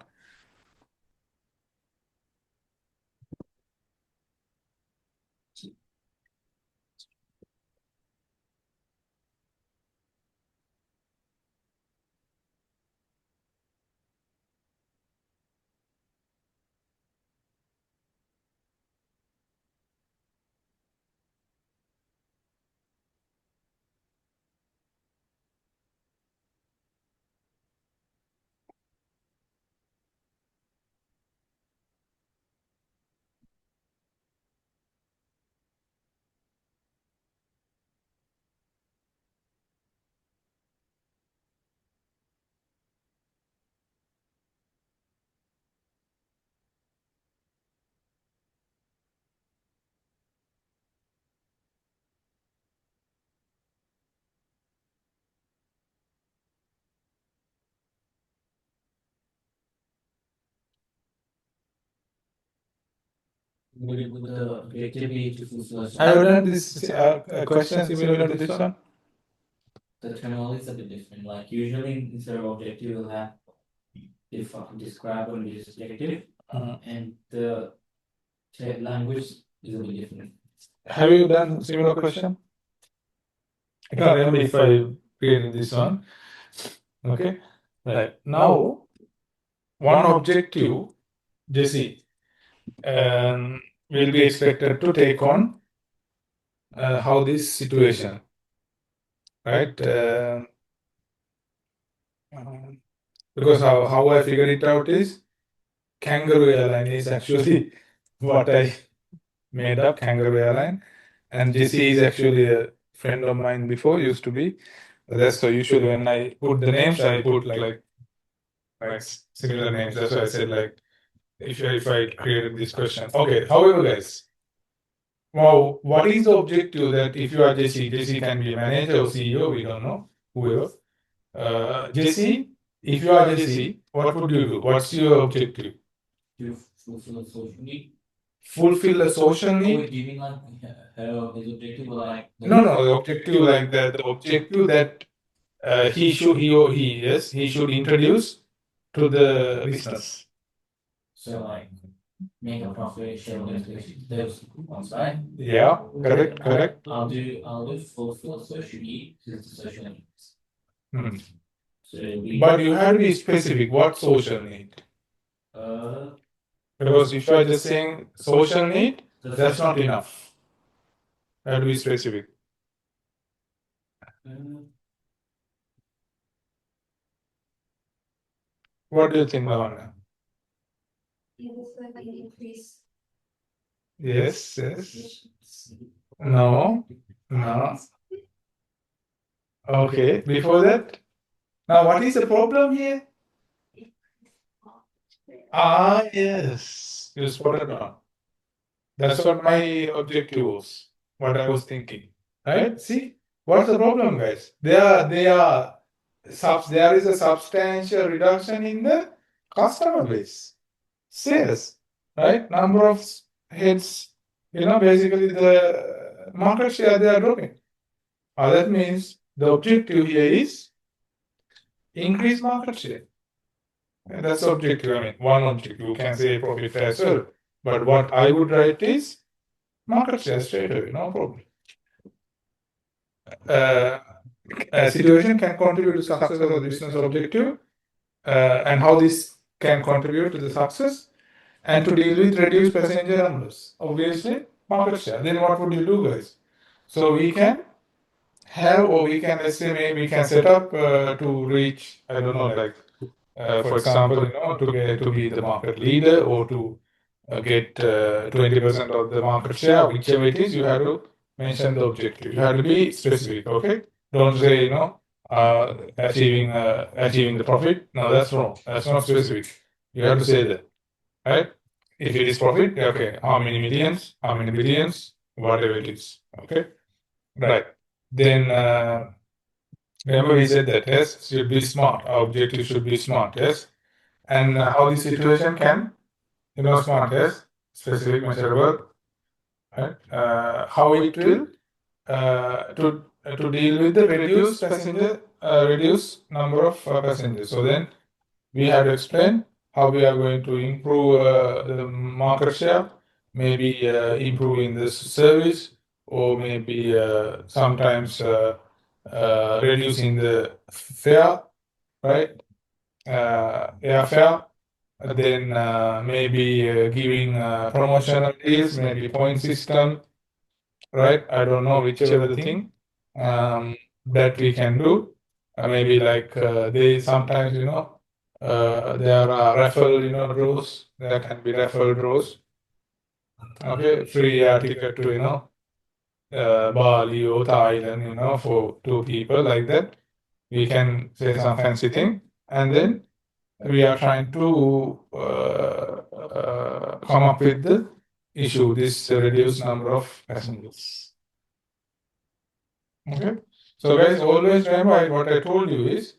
Would the objective be to fulfill a Have you done this question similar to this one? The terminology is a bit different. Like usually instead of objective, we'll have describe what is objective, and the language is a bit different. Have you done similar question? I can't remember if I created this one. Okay, right. Now, one objective, Jesse, will be expected to take on how this situation, right? Because how I figured it out is, Kangaroo Airline is actually what I made up Kangaroo Airline. And Jesse is actually a friend of mine before, used to be. That's so usually when I put the names, I put like similar names. That's why I said like if I created this question. Okay, however, guys, wow, what is the objective that if you are Jesse can be a manager or CEO, we don't know, whoever. Jesse, if you are Jesse, what would you do? What's your objective? To fulfill a social need. Fulfill a social We're need? giving like her his objective like No, the objective like that, the objective that he should introduce to the business. So like make a profit, share those ones, right? Yeah, correct. I'll do fulfill social need because it's social needs. Hmm. So But you have to be specific. What social need? Because if you are just saying social need, that's not enough. You have to be specific. What do you think, Lavanya? It was like an increase. Yes. No. Okay, before that? Now, what is the problem here? Yes, you spotted on. That's what my objective was, what I was thinking. Right? See, what's the problem, guys? There is a substantial reduction in the customer base. Sales, right? Number of heads, basically the market share they are dropping. That means the objective here is increase market share. And that's the objective. I mean, one objective. You can say profit as well. But what I would write is market share straight away, no problem. A situation can contribute to success of the business objective, and how this can contribute to the success, and to deal with reduced passenger numbers. Obviously, market share. Then what would you do, guys? So we can have, or we can, let's say, maybe we can set up to reach, I don't know, like, for example, to be the market leader, or to get 20% of the market share, whichever it is, you have to mention the objective. You have to be specific, okay? Don't say, achieving the profit. No, that's wrong. That's not specific. You have to say that, right? If it is profit, okay, how many millions, how many billions, whatever it is, okay? Right. Then, remember we said that, yes, should be smart. Our objective should be smart, yes? And how the situation can, smart, yes? Specific, measurable, right? How it will to deal with the reduced number of passengers. So then we have to explain how we are going to improve the market share, maybe improving the service, or maybe sometimes reducing the fare, right? Airfare. Then maybe giving promotional deals, maybe point system, right? I don't know, whichever the thing that we can do. Maybe like they sometimes, there are raffle, draws. There can be raffle draws. Okay, free air ticket to, Bali or Thailand, for 2 people like that. We can say some fancy thing, and then we are trying to come up with the issue, this reduced number of passengers. Okay, so guys, always remember what I told you is,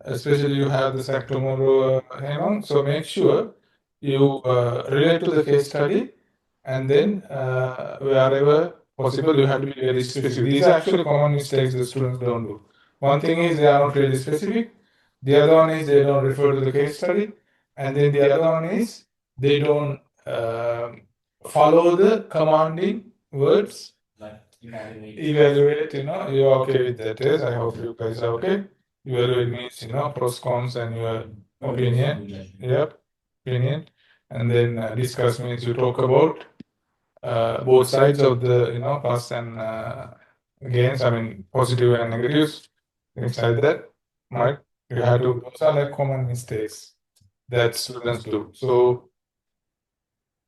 especially you have the SAC tomorrow, Hemant, so make sure you relate to the case study, and then wherever possible you have to be very specific. These are actually common mistakes the students don't do. One thing is they are not really specific. The other one is they don't refer to the case study, and then the other one is they don't follow the commanding words. like Evaluate, you're okay with that, yes? I hope you guys are okay. Evaluate means, pros, cons, and your opinion. Yep, opinion. And then discuss means you talk about both sides of the, plus and gains, I mean, positive and negatives, things like that, right? You have to, those are like common mistakes that students do. So,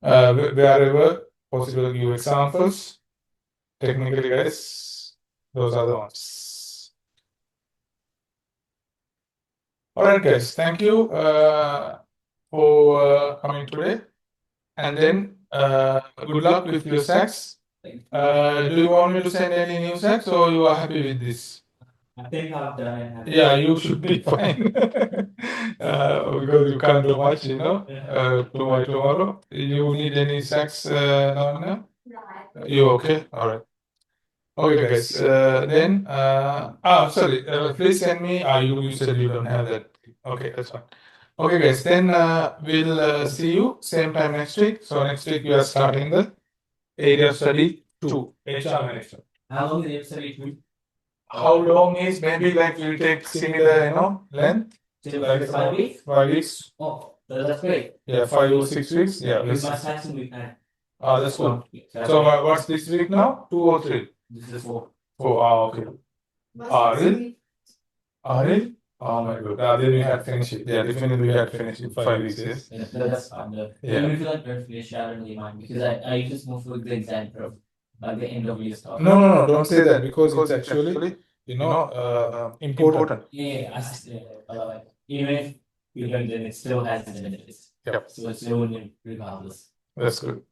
wherever possible to give examples. Technically, guys, those are the ones. All right, guys. Thank you for coming today. And then good luck with your sacks. Do you want me to send any new sacks, or you are happy with this? I think I've done it. Yeah, you should be fine. Because you can't do much, tomorrow. You need any sacks, Nana? Right. You okay? All right. Okay, guys. Then, sorry. Please send me. You said you don't have that. Okay, that's fine. Okay, guys. Then we'll see you same time next week. So next week we are starting the area study 2, HR management. How long is the episode? How long is maybe like we'll take similar, length? Like 5 weeks? 5 weeks. Oh, that's great. Yeah, 5 or 6 weeks. Yeah, With let's. my session we've had. That's good. So So what's this week now? 2 or 3? this is 4. 4. Okay. What's Really? this? Really? Oh my god. Then we had finished it. Yeah, definitely we had finished in 5 weeks. Yes. Yeah, that's fine. Yeah. Even if you like don't finish, I don't really mind because I just move with the exam curve, like the end of year stuff. No, don't say that because it's actually, important. Yeah, like, even if you don't, then it still has its benefits. Yep. So it's still win regardless. That's good.